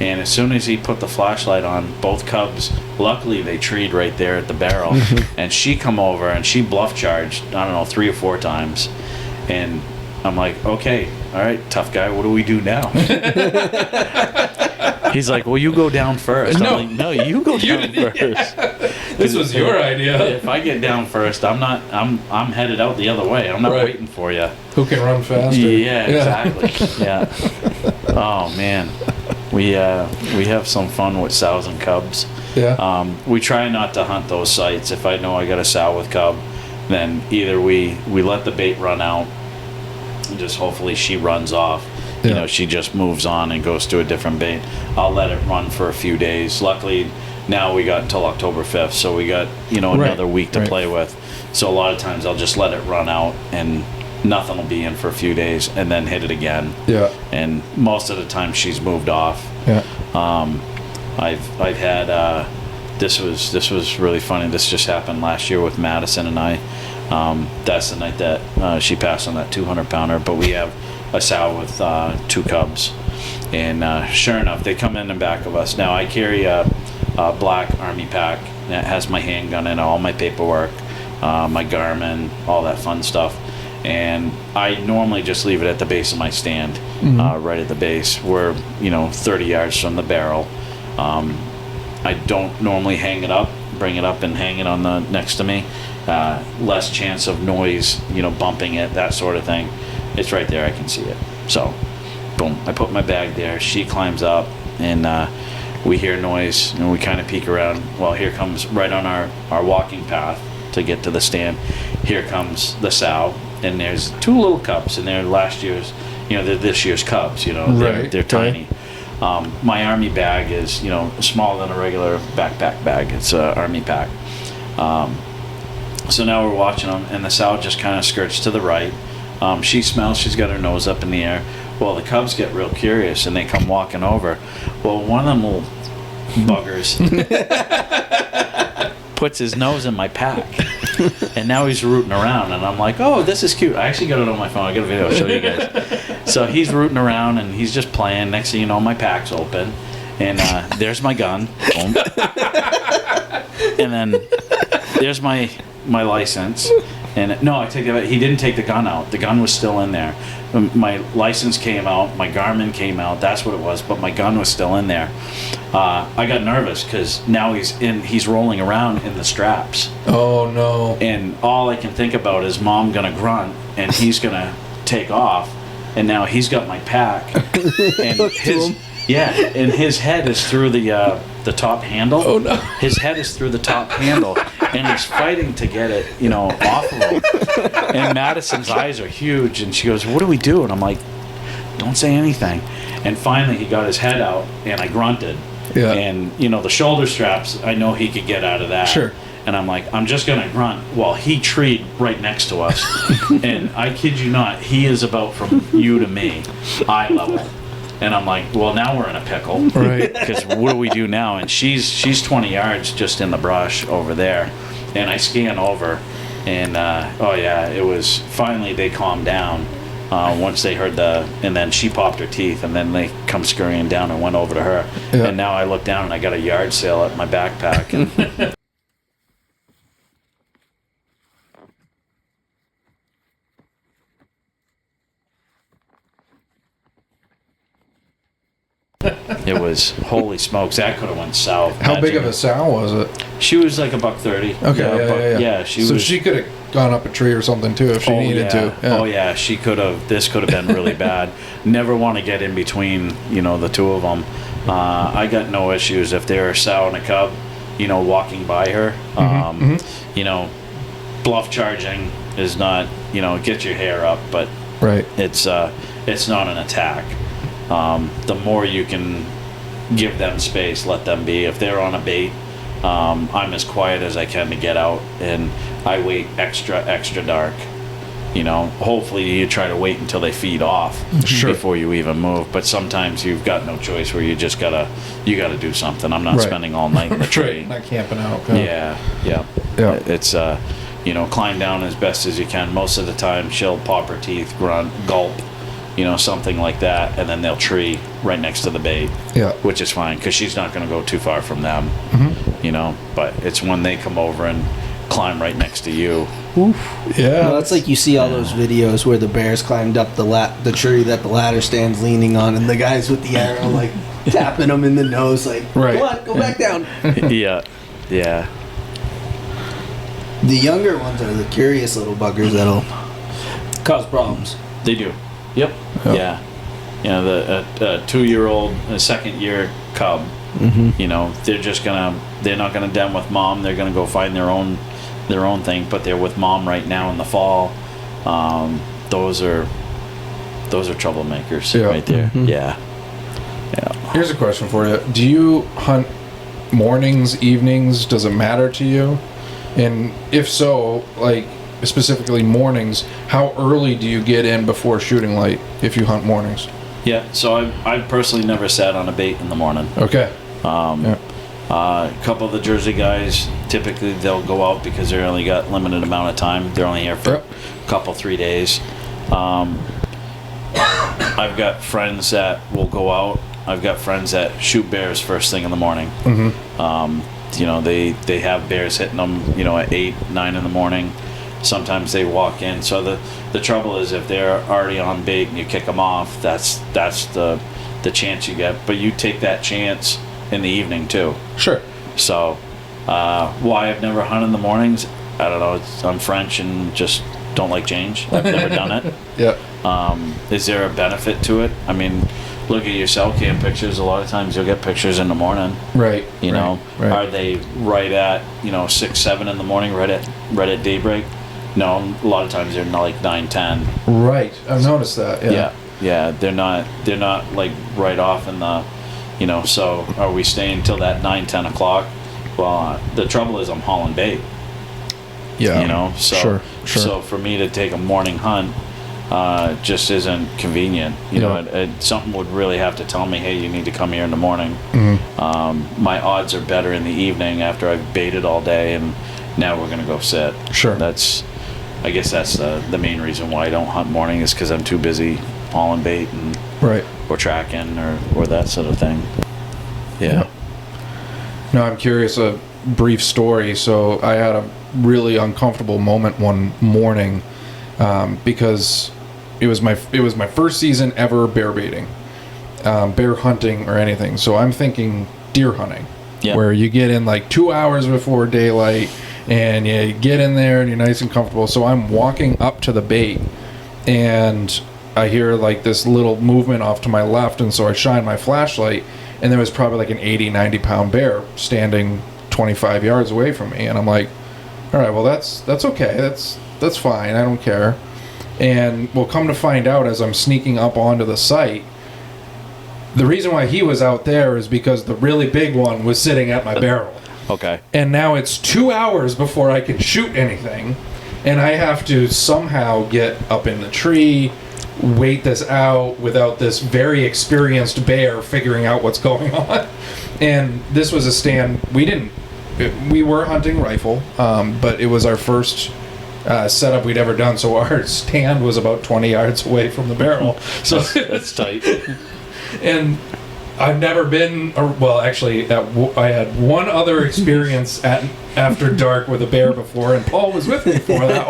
And as soon as he put the flashlight on, both cubs, luckily they treed right there at the barrel. And she come over and she bluff charged, I don't know, 3 or 4 times. And I'm like, okay, all right, tough guy, what do we do now? He's like, well, you go down first. No. I'm like, no, you go down first. Yeah. This was your idea. If I get down first, I'm headed out the other way. I'm not Right. waiting for you. Who can run faster? Yeah, exactly. Yeah. Oh man, we have some fun with sows and cubs. Yeah. We try not to hunt those sites. If I know I got a sow with cub, then either we let the bait run out, and just hopefully she runs off. Yeah. She just moves on and goes to a different bait. I'll let it run for a few days. Luckily, now we got until October 5th, so we got another week to play with. So a lot of times I'll just let it run out, and nothing will be in for a few days, and then hit it again. Yeah. And most of the time she's moved off. Yeah. I've had this was really funny. This just happened last year with Madison and I. That's the night that she passed on that 200-pounder. But we have a sow with 2 cubs, and sure enough, they come in the back of us. Now I carry a black army pack that has my handgun in it, all my paperwork, my Garmin, all that fun stuff. And I normally just leave it at the base of my stand, right at the base. We're 30 yards from the barrel. I don't normally hang it up, bring it up and hang it on the next to me. Less chance of noise, bumping it, that sort of thing. It's right there, I can see it. So, boom, I put my bag there. She climbs up, and we hear noise, and we kind of peek around. Well, here comes, right on our walking path to get to the stand, here comes the sow, and there's 2 little cubs, and they're last year's, they're this year's cubs, they're tiny. My army bag is, smaller than a regular backpack bag. It's an army pack. So now we're watching them, and the sow just kind of skirts to the right. She smells, she's got her nose up in the air. Well, the cubs get real curious, and they come walking over. Well, one of them little buggers puts his nose in my pack, and now he's rooting around, and I'm like, oh, this is cute. I actually got it on my phone. I got a video, I'll show you guys. So he's rooting around, and he's just playing. Next thing you know, my pack's open, and there's my gun. Boom. And then there's my license. And no, I take it. He didn't take the gun out. The gun was still in there. My license came out. My Garmin came out. That's what it was. But my gun was still in there. I got nervous because now he's rolling around in the straps. Oh no! And all I can think about is Mom gonna grunt, and he's gonna take off. And now he's got my pack, and his head is through the top handle. Oh no! His head is through the top handle, and he's fighting to get it, off of him. And Madison's eyes are huge, and she goes, "What do we do?" And I'm like, "Don't say anything." And finally, he got his head out, and I grunted. Yeah. And the shoulder straps, I know he could get out of that. Sure. And I'm like, I'm just gonna grunt while he treed right next to us. And I kid you not, he is about from you to me, eye level. And I'm like, well, now we're in a pickle. Right. Because what do we do now? And she's 20 yards just in the brush over there. And I scan over, and it was finally they calmed down. once they heard and then she popped her teeth, and then they come scurrying down and went over to her. Yeah. And now I look down and I got a yard sale at my backpack. And it was, holy smokes, that could have went south. How big of Imagine- a sow was it? She was like $130. Okay, Yeah, she so was. she could have gone up a tree or something too if she needed to. Yeah. Oh yeah, she could have. This could have been really bad. Never want to get in between, the two of them. I got no issues if they're a sow and a cub, walking by her. Bluff charging is not, get your hair up, but Right. it's not an attack. The more you can give them space, let them be. If they're on a bait, I'm as quiet as I can to get out, and I wait extra dark. Hopefully you try to wait until they feed off Sure. before you even move. But sometimes you've got no choice, where you just gotta do something. I'm not Right. spending all night in the tree. Right. Not camping out. Yeah. Yeah. It's climb down as best as you can. Most of the time she'll pop her teeth, grunt, gulp, something like that, and then they'll tree right next to the bait. Yeah. Which is fine, because she's not going to go too far from them. Mm-hmm. But it's when they come over and climb right next to you. Yeah. Well, that's like you see all those videos where the bears climbed up the tree that the ladder stand's leaning on, and the guys with the arrow like tapping them in the nose, like, Right. "Come on, go back down." Yeah. The younger ones are the curious little buggers that'll cause problems. They do. Yep. Yeah. Yeah. The 2-year-old, a second-year cub. They're not gonna den with mom. They're gonna go find their own thing. But they're with mom right now in the fall. Those are troublemakers right there. Mm-hmm. Yeah. Here's a question for you. Do you hunt mornings, evenings? Does it matter to you? And if so, like specifically mornings, how early do you get in before shooting light if you hunt mornings? Yeah. So I've personally never sat on a bait in the morning. Okay. A couple of the Jersey guys, typically they'll go out because they only got limited amount of time. They're only here for a couple, 3 days. I've got friends that will go out. I've got friends that shoot bears first thing in the morning. They have bears hitting them, at 8, 9 in the morning. Sometimes they walk in. So the trouble is, if they're already on bait and you kick them off, that's the chance you get. But you take that chance in the evening too. Sure. So why I've never hunted in the mornings, I don't know. I'm French and just don't like change. I've never done it. Yeah. Is there a benefit to it? I mean, look at your cell cam pictures. A lot of times you'll get pictures in the morning. Right. Right. Are they right at 6, 7 in the morning, right at daybreak? No, a lot of times they're not like 9, 10. Right. I've noticed that. Yeah. They're not like right off in the, So are we staying till that 9, 10 o'clock? Well, the trouble is I'm hauling bait. Yeah. So Sure. So for me to take a morning hunt, just isn't convenient. Something would really have to tell me, hey, you need to come here in the morning. My odds are better in the evening after I've baited all day, and now we're gonna go sit. Sure. I guess that's the main reason why I don't hunt morning, is because I'm too busy hauling bait and or tracking or that sort of thing. Yeah. No, I'm curious. A brief story. So I had a really uncomfortable moment one morning because it was my first season ever bear baiting, bear hunting or anything. So I'm thinking deer hunting, where you get in like 2 hours before daylight and you get in there and you're nice and comfortable. So I'm walking up to the bait and I hear like this little movement off to my left, and so I shine my flashlight, and there was probably like an 80-90 pound bear standing 25 yards away from me, and I'm like, all right, well that's okay, that's fine, I don't care. And we'll come to find out, as I'm sneaking up onto the site, the reason why he was out there is because the really big one was sitting at my barrel. Okay. And now it's 2 hours before I can shoot anything, and I have to somehow get up in the tree, wait this out without this very experienced bear figuring out what's going on. And this was a stand we were hunting rifle, but it was our first setup we'd ever done. So our stand was about 20 yards away from the barrel. So That's tight. and I've never been, well, actually, I had one other experience after dark with a bear before, and Paul was with me for that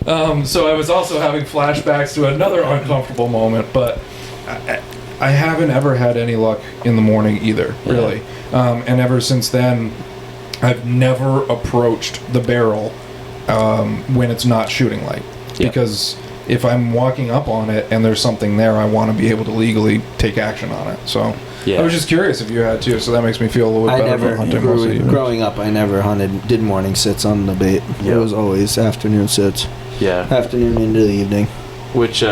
one. So I was also having flashbacks to another uncomfortable moment, but I haven't ever had any luck in the morning either, really. And ever since then, I've never approached the barrel when it's not shooting light. Yeah. Because if I'm walking up on it and there's something there, I want to be able to legally take action on it. So I was just curious if you had too. So that makes me feel a little bit better about hunting. Growing up, I never did morning sits on the bait. It was always afternoon sits. Yeah. Afternoon into the evening. Which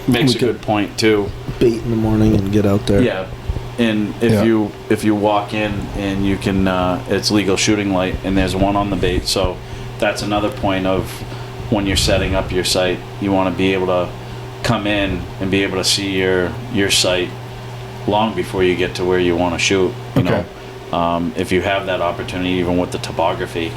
makes a good point too. Bait in the morning and get out there. Yeah. And if you walk in and you can, it's legal shooting light and there's one on the bait. So that's another point of when you're setting up your site, you want to be able to come in and be able to see your site long before you get to where you want to shoot. You know, if you have that opportunity, even with the topography,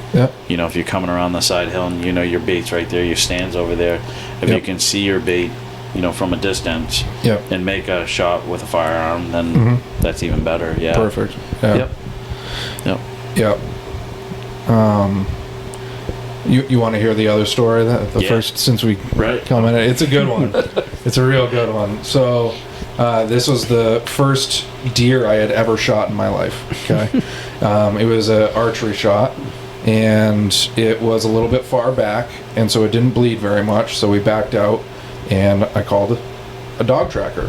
you know, if you're coming around the side hill and you know your bait's right there, your stand's over there, if you can see your bait, you know, from a distance and make a shot with a firearm, then that's even better. Yeah. Perfect. Yeah. Yep. You want to hear the other story? The first, since we commented, it's a good one. It's a real good one. So this was the first deer I had ever shot in my life. Okay, it was an archery shot, and it was a little bit far back, and so it didn't bleed very much. So we backed out, and I called a dog tracker,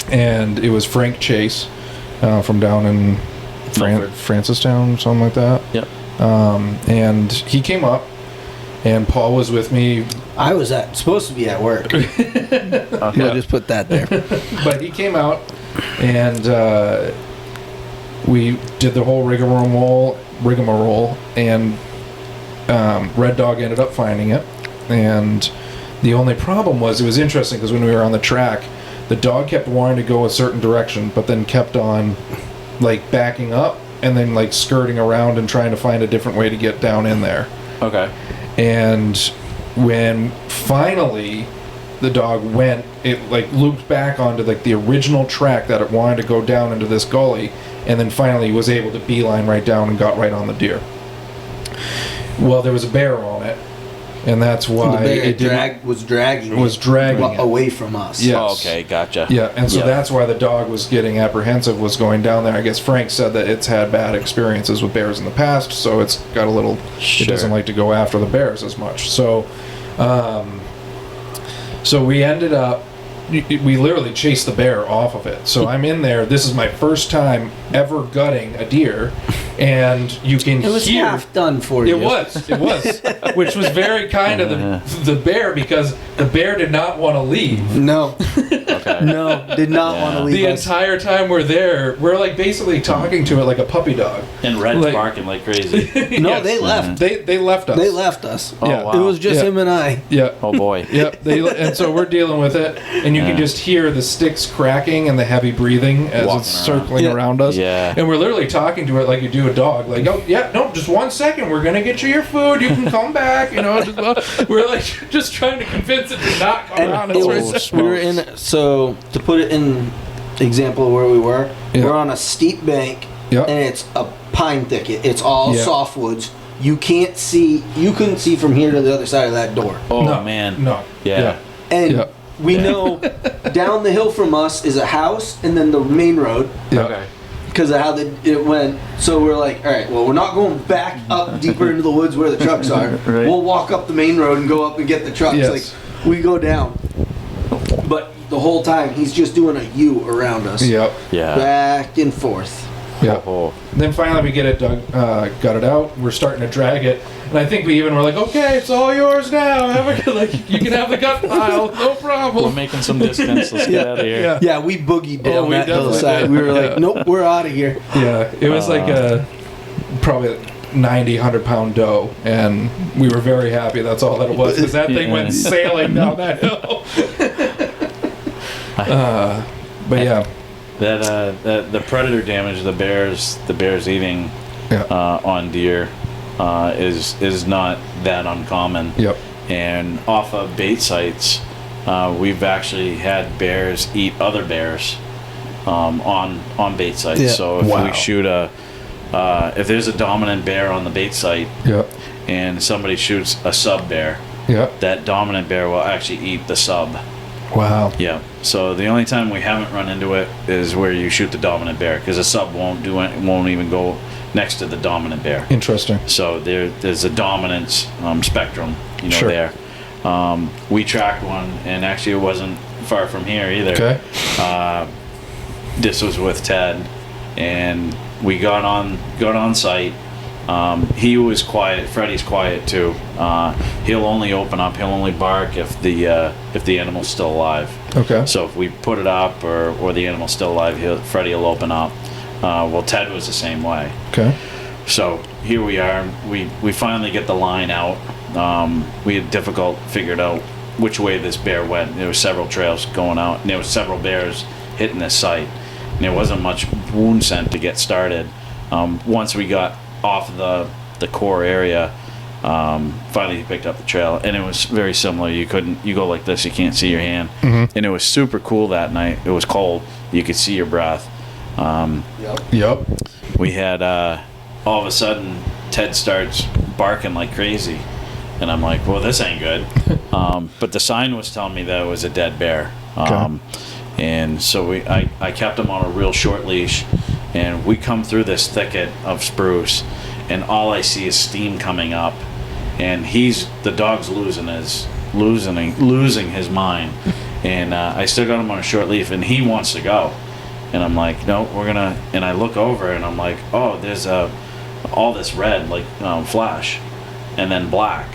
and it was Frank Chase from down in Francistown, something like that. Yep. And he came up, and Paul was with me. I was supposed to be at work. We'll just put that there. But he came out, and we did the whole rigmarole, and Red Dog ended up finding it. And the only problem was, it was interesting because when we were on the track, the dog kept wanting to go a certain direction, but then kept on like backing up and then like skirting around and trying to find a different way to get down in there. Okay. And when finally the dog went, it like looped back onto like the original track that it wanted to go down into this gully, and then finally was able to beeline right down and got right on the deer. Well, there was a bear on it, and that's why the bear was dragging it away from us. Yes. Oh, okay, gotcha. Yeah, and so that's why the dog was getting apprehensive, was going down there. I guess Frank said that it's had bad experiences with bears in the past, so it's got a little, it doesn't like to go after the bears as much. So, so we ended up, we literally chased the bear off of it. So I'm in there, this is my first time ever gutting a deer, and you can hear... It was half done for you. It was, which was very kind of the bear, because the bear did not want to leave. No. No, did not want to leave the entire time we're there, we're like basically talking to it like a puppy dog. And Red's barking like crazy. No, they left. They left us. They left us. Oh, Yeah. wow. It was just him and I. Yeah. Oh, boy. Yep. And so we're dealing with it, and you can just hear the sticks cracking and the heavy breathing as Walking it's circling around us. Yeah. And we're literally talking to it like you do a dog. Like, oh, yeah, no, just 1 second. We're going to get you your food. You can come back. You know, we're like just trying to convince it to not come around. We were in, so to put it in example of where we were, we're on a steep bank, and it's a pine thicket. It's all softwoods. You couldn't see from here to the other side of that door. Oh, man. No. Yeah. And we know down the hill from us is a house and then the main road. Okay. Because of how it went. So we're like, all right, well, we're not going back up deeper into the woods where the trucks are. Right. We'll walk up the main road and go up and get the trucks. Yes. Like, we go down. But the whole time, he's just doing a U around us. Yep. Yeah. Back and forth. Yeah. Oh. Then finally we get it got it out. We're starting to drag it, and I think we even were like, "Okay, it's all yours now. You can have the gut pile, no problem." We're making some distance. Let's get out of here. Yeah, we boogied down we that definitely hillside. did. We were like, nope, we're out of here. Yeah, it was like a probably 90, 100-pound doe, and we were very happy that's all that it was, because that thing went sailing down that hill. But yeah. That the predator damage the bears eating on deer is not that uncommon. Yep. And off of bait sites, we've actually had bears eat other bears on bait sites. Yeah. So if Wow. we shoot if there's a dominant bear on the bait site, Yep. and somebody shoots a sub bear, Yep. that dominant bear will actually eat the sub. Wow. Yeah. So the only time we haven't run into it is where you shoot the dominant bear, because the sub won't even go next to the dominant bear. Interesting. So there's a dominance spectrum, Sure. there. We tracked one, and actually it wasn't far from here either. Okay. This was with Ted, and we got on site. He was quiet. Freddie's quiet too. He'll only open up. He'll only bark if the animal's still alive. Okay. So if we put it up or the animal's still alive, Freddie will open up. Well, Ted was the same way. Okay. So here we are. We finally get the line out. We had figured out which way this bear went. There were several trails going out, and there were several bears hitting this site. And there wasn't much wound scent to get started. Once we got off the core area, finally he picked up the trail, and it was very similar. You go like this, you can't see your hand. Mm-hmm. And it was super cool that night. It was cold. You could see your breath. Yep. We had all of a sudden Ted starts barking like crazy, and I'm like, well, this ain't good. But the sign was telling me that it was a dead bear. Okay. And so I kept him on a real short leash, and we come through this thicket of spruce, and all I see is steam coming up, and the dog's losing his mind, and I still got him on a short leash, and he wants to go, and I'm like, no, and I look over, and I'm like, oh, there's all this red, like flash, and then black,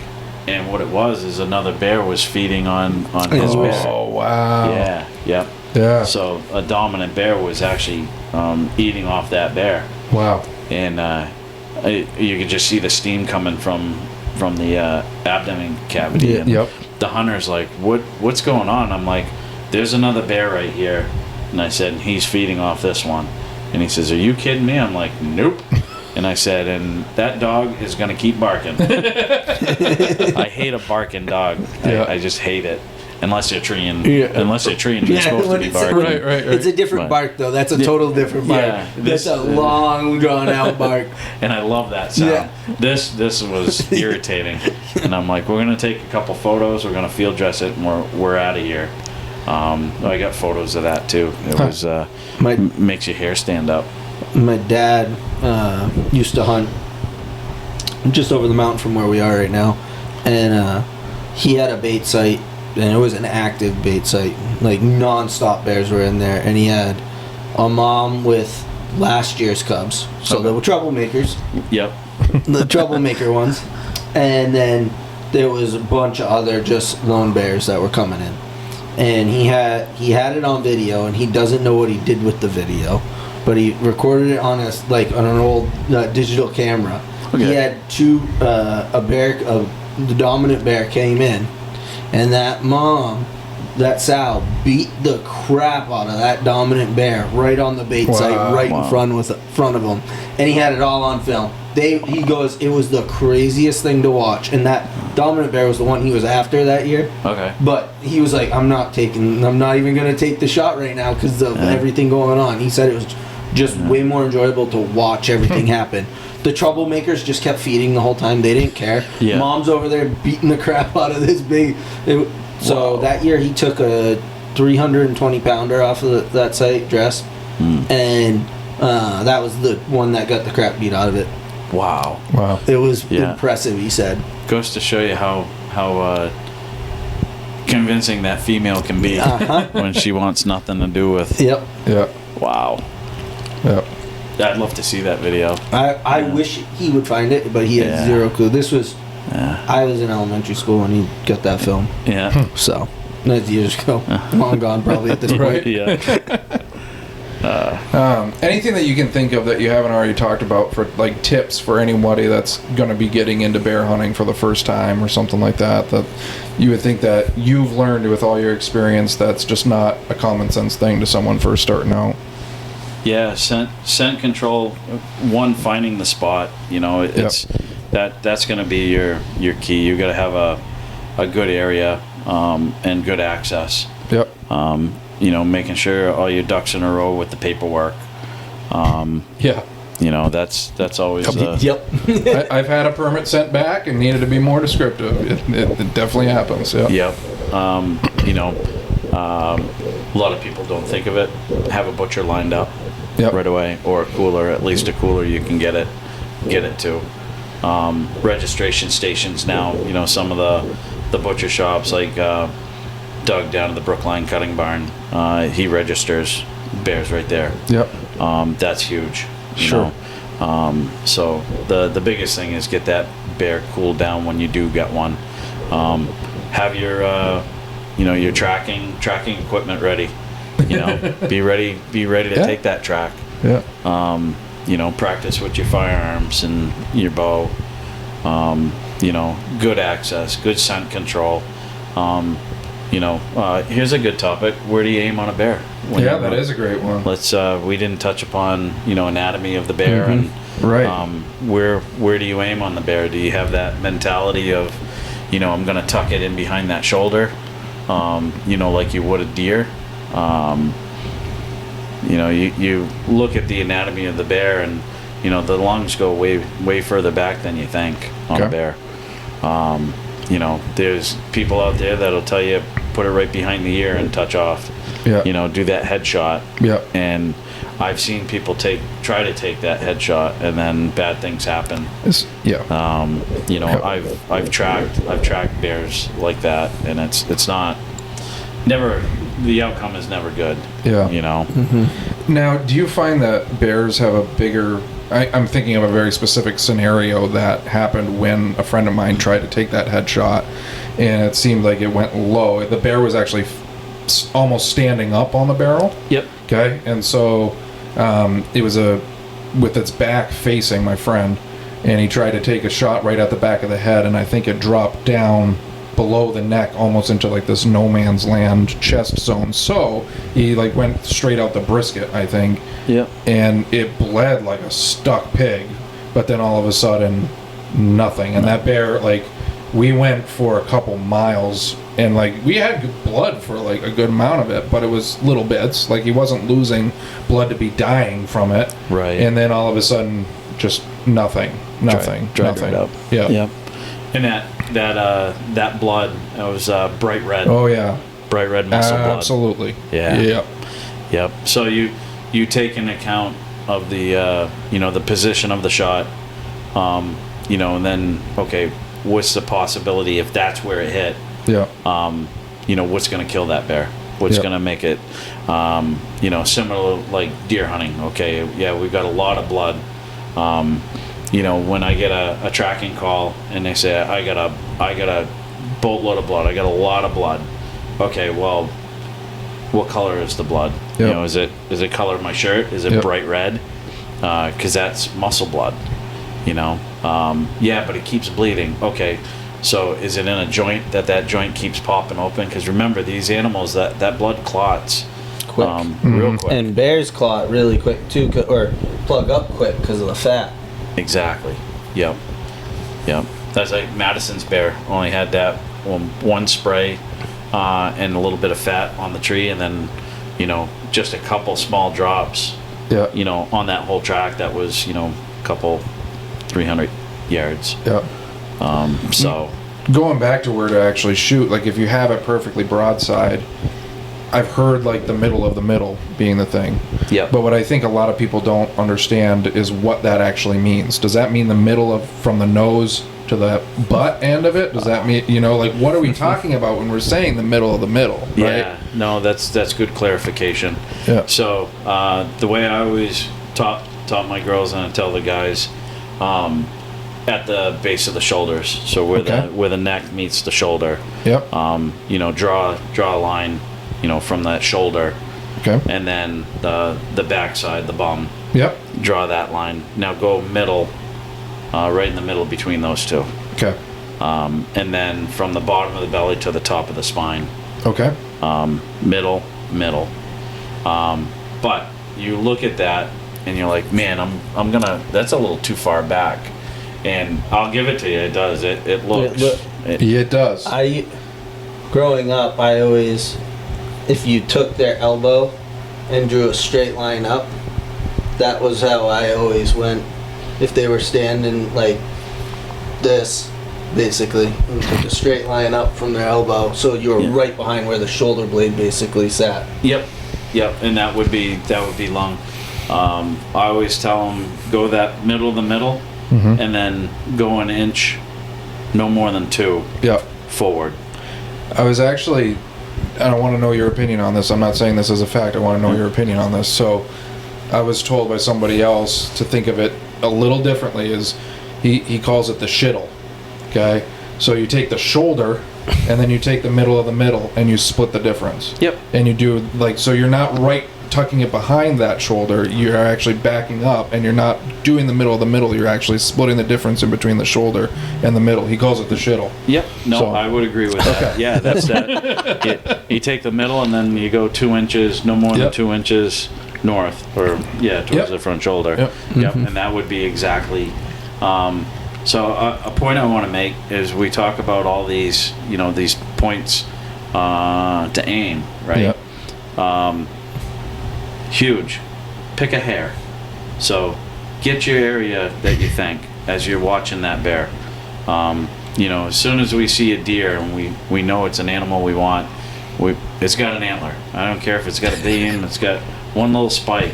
and what it was is another bear was feeding on his bear. Oh, wow. Yeah, yep. Yeah. So a dominant bear was actually eating off that bear, Wow. and you could just see the steam coming from the abdomen cavity. Yeah, and yep. The hunter's like, what's going on? I'm like, there's another bear right here, and I said, he's feeding off this one, and he says, are you kidding me? I'm like, nope. And I said, and that dog is gonna keep barking. I hate a barking dog. Yeah. I just hate it. Unless they're treeing, Yeah. they're supposed to be barking. Right. It's a different Right. bark though. That's a total different bark. Yeah, That's a long drawn out bark. And I love that sound. Yeah. This was irritating, and I'm like, we're gonna take a couple photos. We're gonna field dress it, and we're out of here. I got photos of that too. It was makes your hair stand up. My dad used to hunt just over the mountain from where we are right now, and he had a bait site, and it was an active bait site, like non-stop bears were in there, and he had a mom with last year's cubs, so they were troublemakers, Yep. the troublemaker ones, and then there was a bunch of other just lone bears that were coming in, and he had it on video, and he doesn't know what he did with the video, but he recorded it on on an old digital camera. Okay. He had the dominant bear came in, and that sow beat the crap out of that dominant bear right on the bait site, right in front of him, and he had it all on film. He goes, it was the craziest thing to watch, and that dominant bear was the one he was after that year. Okay. But he was like, I'm not even gonna take the shot right now because of everything going on. He said it was just way more enjoyable to watch everything happen. The troublemakers just kept feeding the whole time. They didn't care. Yeah. Mom's over there beating the crap out of this big. So that year he took a 320 pounder off of that site, dress, and that was the one that got the crap beat out of it. Wow. It was Yeah. impressive, he said. Goes to show you how convincing that female can be when she wants nothing to do with. Yep. Yeah. Wow. Yeah. I'd love to see that video. I wish he would find it, but he had zero clue. This was, I was in elementary school when he got that film. Yeah. So, that's years ago. Long gone probably at this point. Yeah. Anything that you can think of that you haven't already talked about for like tips for anybody that's going to be getting into bear hunting for the first time or something like that you would think that you've learned with all your experience that's just not a common sense thing to someone first starting out? Yeah, scent control. One, finding the spot. That's that's going to be your key. You got to have a good area and good access. Yep. You know, making sure all your ducks in a row with the paperwork. Yeah. You know, that's always. Yep. I've had a permit sent back and needed to be more descriptive. It definitely happens. Yeah. Yep. You know, a lot of people don't think of it. Have a butcher lined up Yep. right away, or a cooler. At least a cooler you can get it to. Registration stations now. You know, some of the butcher shops like Doug down at the Brookline Cutting Barn. He registers bears right there. Yep. That's huge. You Sure. know? So the biggest thing is get that bear cooled down when you do get one. Have your you know, your tracking equipment ready. You know, be ready to Yeah. take that track. Yeah. You know, practice with your firearms and your bow. You know, good access, good scent control. You know, here's a good topic. Where do you aim on a bear? Yeah, that is a great one. Let's. We didn't touch upon, you know, anatomy of the bear and Right. where do you aim on the bear? Do you have that mentality of, you know, I'm gonna tuck it in behind that shoulder, you know, like you would a deer? You know, you look at the anatomy of the bear, and you know the lungs go way further back than you think on a Okay. bear. You know, there's people out there that'll tell you put it right behind the ear and touch off. Yeah. You know, do that headshot. Yeah. And I've seen people try to take that headshot, and then bad things happen. Yeah. You know, Yep. I've tracked bears like that, and it's not never, the outcome is never good. Yeah. You know. Now, do you find that bears have a bigger... I'm thinking of a very specific scenario that happened when a friend of mine tried to take that headshot, and it seemed like it went low. The bear was actually almost standing up on the barrel. Yep. Okay, and so it was with its back facing my friend, and he tried to take a shot right at the back of the head, and I think it dropped down below the neck almost into like this no man's land chest zone. So he like went straight out the brisket, I think. Yep. And it bled like a stuck pig, but then all of a sudden nothing. And that bear, like, we went for a couple miles, and like we had blood for like a good amount of it, but it was little bits. Like he wasn't losing blood to be dying from it. Right. And then all of a sudden just nothing. Dried right up. Yeah. Yep. And that blood, it was bright red. Oh yeah. Bright red muscle blood. Absolutely. Yeah. Yep. Yep. So you take into account of the you know, the position of the shot, you know, and then okay, what's the possibility if that's where it hit? Yeah. You know, what's going to kill that bear? What's Yep. going to make it? You know, similar like deer hunting. Okay, yeah, we've got a lot of blood. You know, when I get a tracking call and they say I got a boatload of blood, I got a lot of blood. Okay, well, what color is the blood? Yep. You know, is it color of my shirt? Is it Yep. bright red? Because that's muscle blood. You know, yeah, but it keeps bleeding. Okay, so is it in a joint that joint keeps popping open? Because remember, these animals that blood clots Quick. real quick. And bears clot really quick too, or plug up quick because of the fat. Exactly. Yep. That's like Madison's bear. Only had that one spray and a little bit of fat on the tree, and then, you know, just a couple small drops. Yeah. You know, on that whole track that was, you know, a couple 300 yards. Yeah. So Going back to where to actually shoot, like if you have it perfectly broadside, I've heard like the middle of the middle being the thing. Yep. But what I think a lot of people don't understand is what that actually means. Does that mean the middle of from the nose to the butt end of it? Does that mean, you know, like what are we talking about when we're saying the middle of the middle? Right? Yeah, no, that's good clarification. Yeah. So the way I always taught my girls and I tell the guys, at the base of the shoulders, so where the neck meets the shoulder. Yep. You know, draw a line, you know, from that shoulder, Okay. and then the backside, the bum. Yep. Draw that line. Now go middle, right in the middle between those two. Okay. And then from the bottom of the belly to the top of the spine. Okay. Middle. But you look at that and you're like, man, I'm gonna, that's a little too far back. And I'll give it to you. It does. It looks. It does. Growing up, I always, if you took their elbow and drew a straight line up, that was how I always went. If they were standing like this, basically, and took a straight line up from their elbow, so you were right behind where the shoulder blade basically sat. Yep. And that would be lung. I always tell them go that middle of the middle, and then go an inch, no more than 2. Yep. Forward. I don't want to know your opinion on this. I'm not saying this as a fact. I want to know your opinion on this. So I was told by somebody else to think of it a little differently. Is he calls it the shittle. Okay? So you take the shoulder and then you take the middle of the middle and you split the difference. Yep. And you do so you're not right tucking it behind that shoulder. You're actually backing up and you're not doing the middle of the middle. You're actually splitting the difference in between the shoulder and the middle. He calls it the shittle. Yep. No, So- I would agree with that. Okay. Yeah, that's that. You take the middle and then you go 2 inches, no more than Yep. 2 inches north, or towards Yep. the front shoulder. Yep. And that would be exactly. So a point I want to make is we talk about all these, these points to aim, right? Yep. Huge. Pick a hair. So get your area that you think as you're watching that bear. As soon as we see a deer and we know it's an animal we want, it's got an antler. I don't care if it's got a beam, it's got one little spike.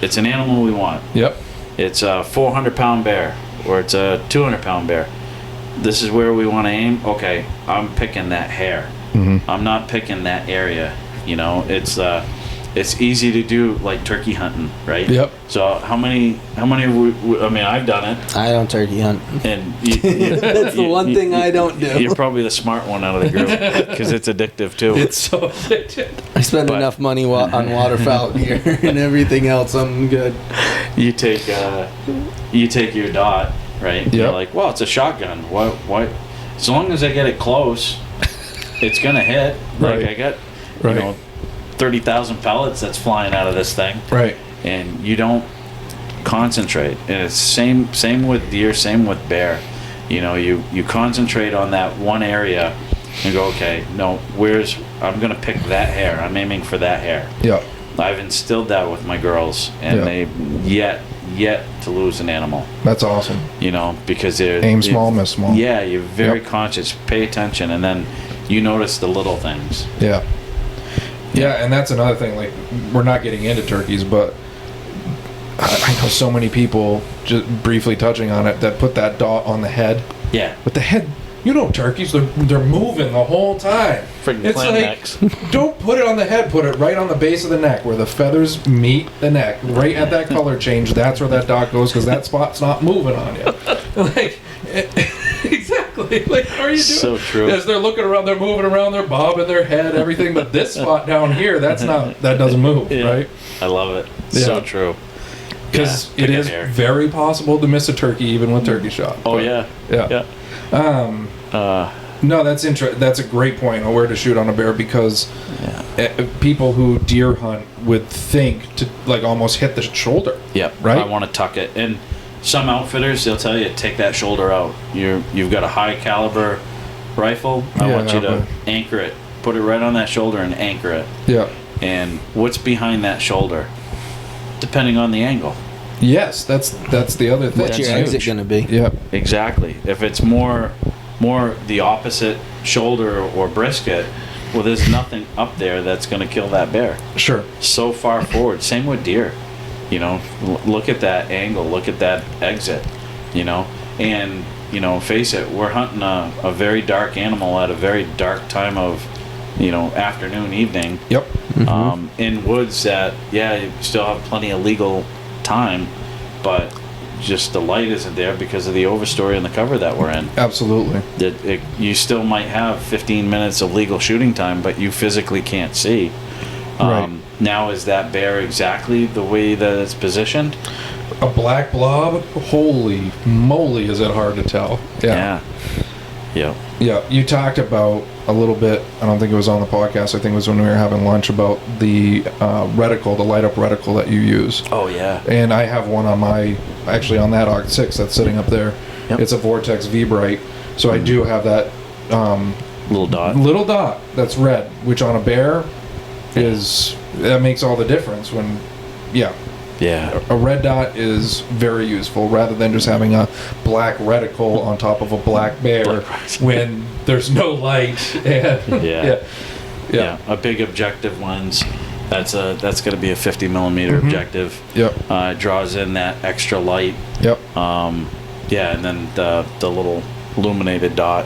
It's an animal we want. Yep. It's a 400-pound bear or it's a 200-pound bear. This is where we want to aim. Okay, I'm picking that hair. I'm not picking that area. It's easy to do like turkey hunting, right? Yep. So how many? I mean, I've done it, I don't turkey hunt. and That's the one thing I don't do. You're probably the smart one out of the group because it's addictive too. It's so addictive. I spend But- enough money on waterfowl gear and everything else. I'm good. You take your dot, right? Yep. You're like, well, it's a shotgun. What? As long as I get it close, it's gonna hit. Like Right. I got, Right. 30,000 pellets that's flying out of this thing, Right. and you don't concentrate. And it's same with deer, same with bear. You concentrate on that one area and go, okay, no, I'm gonna pick that hair. I'm aiming for that hair. Yep. I've instilled that with my girls, and Yeah. they yet to lose an animal. That's awesome. Because they're Aim small, miss small. Yeah, you're very Yep. conscious. Pay attention, and then you notice the little things. Yeah. Yeah, and that's another thing. Like, we're not getting into turkeys, but I know so many people, just briefly touching on it, that put that dot on the head. Yeah. But the head, turkeys, they're moving the whole time. Freaking It's clam like, necks. don't put it on the head, put it right on the base of the neck where the feathers meet the neck. Right at that color change, that's where that dot goes, because that spot's not moving on you. Exactly. Like, how are you doing? So true. As they're looking around, they're moving around, they're bobbing their head, everything, but this spot down here, that doesn't move, Yeah. right? I love it. Yeah. So true. Because Yeah, it pick a is hair. very possible to miss a turkey even with turkey shot. Oh But, yeah. Yeah. Yeah. No, that's that's a great point on where to shoot on a bear, because Yeah. people who deer hunt would think to almost hit the shoulder. Yep. Right? I want to tuck it. And some outfitters, they'll tell you, take that shoulder out. You've got a high caliber rifle. I Yeah, want you to but- anchor it. Put it right on that shoulder and anchor it. Yeah. And what's behind that shoulder? Depending on the angle. Yes, that's the other thing. What's your That's exit huge. going to be? Yeah. Exactly. If it's more the opposite shoulder or brisket, well, there's nothing up there that's going to kill that bear. Sure. So far forward. Same with deer. Look at that angle. Look at that exit. And face it. We're hunting a very dark animal at a very dark time of, afternoon, evening. Yep. In woods that, you still have plenty of legal time, but just the light isn't there because of the overstory and the cover that we're in. Absolutely. You still might have 15 minutes of legal shooting time, but you physically can't see. Right. Now, is that bear exactly the way that it's positioned? A black blob? Holy moly, is it hard to tell. Yeah. Yeah. Yeah, you talked about a little bit, I don't think it was on the podcast, I think it was when we were having lunch, about the reticle, the light up reticle that you use. Oh, yeah. And I have one on actually on that Oct 6 that's sitting up there. Yep. It's a Vortex V-Bright. So I do have that Little dot. That's red, which on a bear that makes all the difference when, yeah. A red dot is very useful rather than just having a black reticle on top of a black bear when there's no light. And Yeah. A big objective lens. That's going to be a 50 millimeter objective. Yep. It draws in that extra light. Yep. And then the little illuminated dot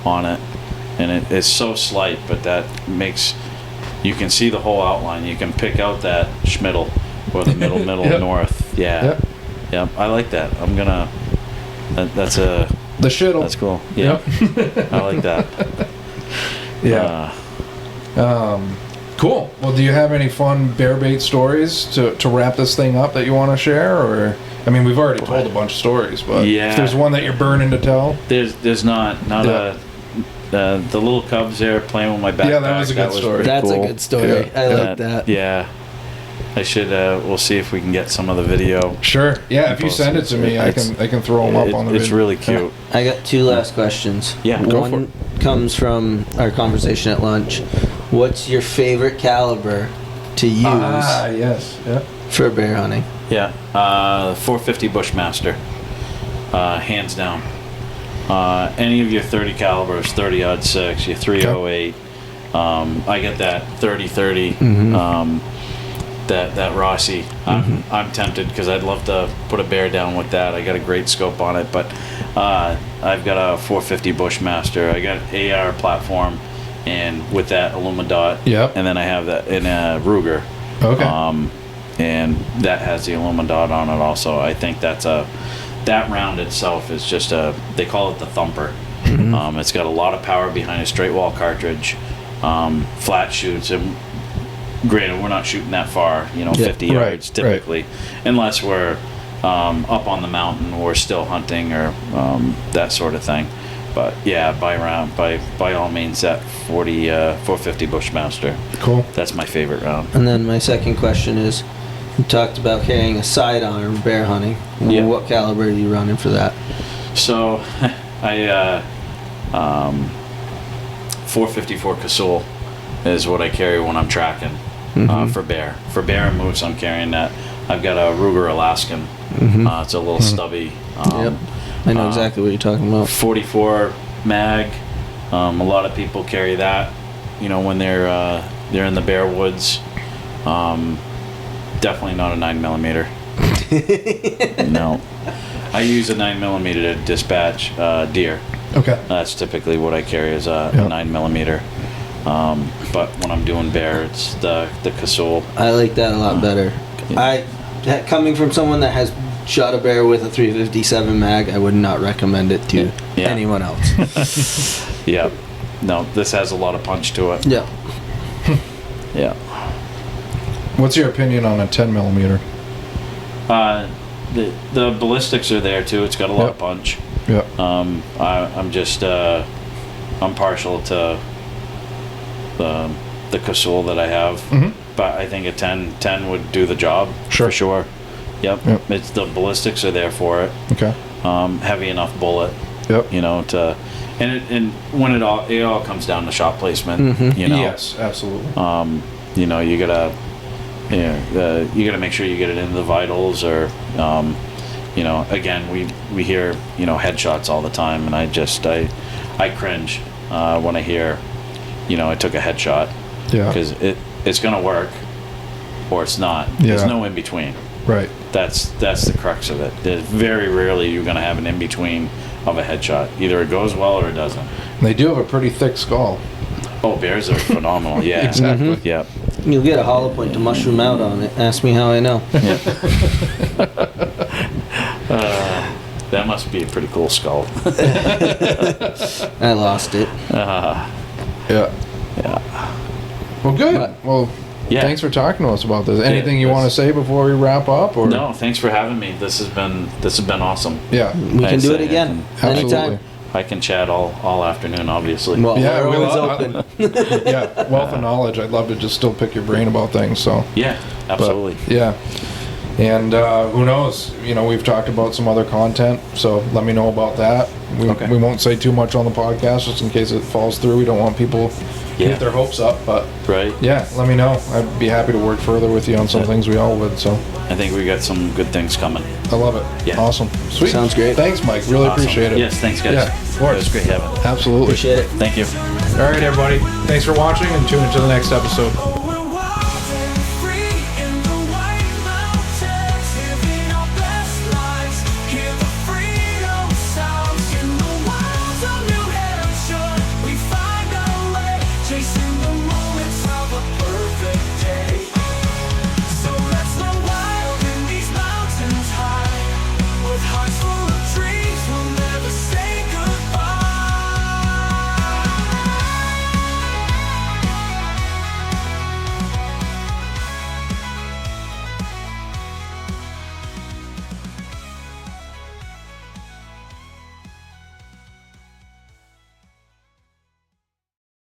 on it, and it's so slight, but that makes you can see the whole outline. You can pick out that schmittel or the middle Yep. north. Yep. I like that. I'm gonna. That's a. The shittle. That's cool. Yeah. I like that. Yeah. Cool. Well, do you have any fun bear bait stories to wrap this thing up that you want to share? Or, I mean, we've already told a bunch of stories, but if there's one that you're burning to tell. There's not the little cubs there playing with my backpack. Yeah, that was a good story. That's cool. a good story. Yeah. I like that. Yeah. I should. We'll see if we can get some of the video. Sure. Yeah, if you send it to me, I can throw them up on the video. It's really cute. I got two last questions. Yeah, go One comes from our conversation at lunch. What's your favorite caliber to use yes. Yeah. for bear hunting? Yeah. 450 Bushmaster. Hands down. Any of your 30 calibers, 30-06, your 308. I get that 30-30. That Rossi. I'm tempted because I'd love to put a bear down with that. I got a great scope on it, but I've got a 450 Bushmaster. I got an AR platform, and with that Illumidot. Yep. And then I have that in a Ruger. Okay. And that has the Illumidot on it also. I think that round itself is just they call it the thumper. It's got a lot of power behind a straight wall cartridge, flat shoots, and granted, we're not shooting that far, 50 yards typically, unless we're up on the mountain or still hunting or that sort of thing. But yeah, by all means, that 450 Bushmaster. Cool. That's my favorite round. And then my second question is, you talked about carrying a sidearm bear hunting. Yeah. What caliber are you running for that? So, I 454 Casull is what I carry when I'm tracking for bear. For bear and moose, I'm carrying that. I've got a Ruger Alaskan. It's a little stubby. Yep. I know exactly what you're talking about. 44 mag. A lot of people carry that. When they're in the bear woods. Definitely not a 9mm. No. I use a 9mm to dispatch deer. Okay. That's typically what I carry is a 9mm. But when I'm doing bear, it's the Casull. I like that a lot better. Coming from someone that has shot a bear with a 357 mag, I would not recommend it to anyone else. Yeah. No, this has a lot of punch to it. Yeah. Yeah. What's your opinion on a 10mm? The ballistics are there too. It's got a lot of punch. Yeah. I'm just I'm partial to the Casull that I have, but I think a 10 would do the job for sure. Yep. It's the ballistics are there for it. Okay. Heavy enough bullet. Yep. And when it all comes down to shot placement. Yes, absolutely. You gotta make sure you get it into the vitals, or again, we hear headshots all the time, and I cringe when I hear I took a headshot, because it's gonna work or it's not. There's no in between. Right. That's the crux of it. There's very rarely you're gonna have an in between of a headshot. Either it goes well or it doesn't. And they do have a pretty thick skull. Oh, bears are phenomenal. Yeah. Exactly. Yeah. You'll get a hollow point to mushroom out on it. Ask me how I know. Yeah. That must be a pretty cool skull. I lost it. Yeah. Well, good. Thanks for talking to us about this. Anything you want to say before we wrap up? Or no, thanks for having me. This has been awesome. Yeah, we can do it again anytime. I can chat all afternoon, obviously. Well, Yeah, we're we always love- open. Yeah, wealth of knowledge. I'd love to just still pick your brain about things. So. Yeah, But, absolutely. yeah. And who knows? You know, we've talked about some other content, so let me know about that. Okay. We won't say too much on the podcast just in case it falls through. We don't want people to Yeah. get their hopes up, but Right. yeah, let me know. I'd be happy to work further with you on some things we all would, so I think we got some good things coming. I love it. Yeah. Awesome. Sweet. Sounds great. Thanks, Mike. Really Awesome. appreciate it. Yes, thanks, guys. Yeah, of course. It was great having. Absolutely. Appreciate it. Thank you. All right, everybody. Thanks for watching and tune into the next episode.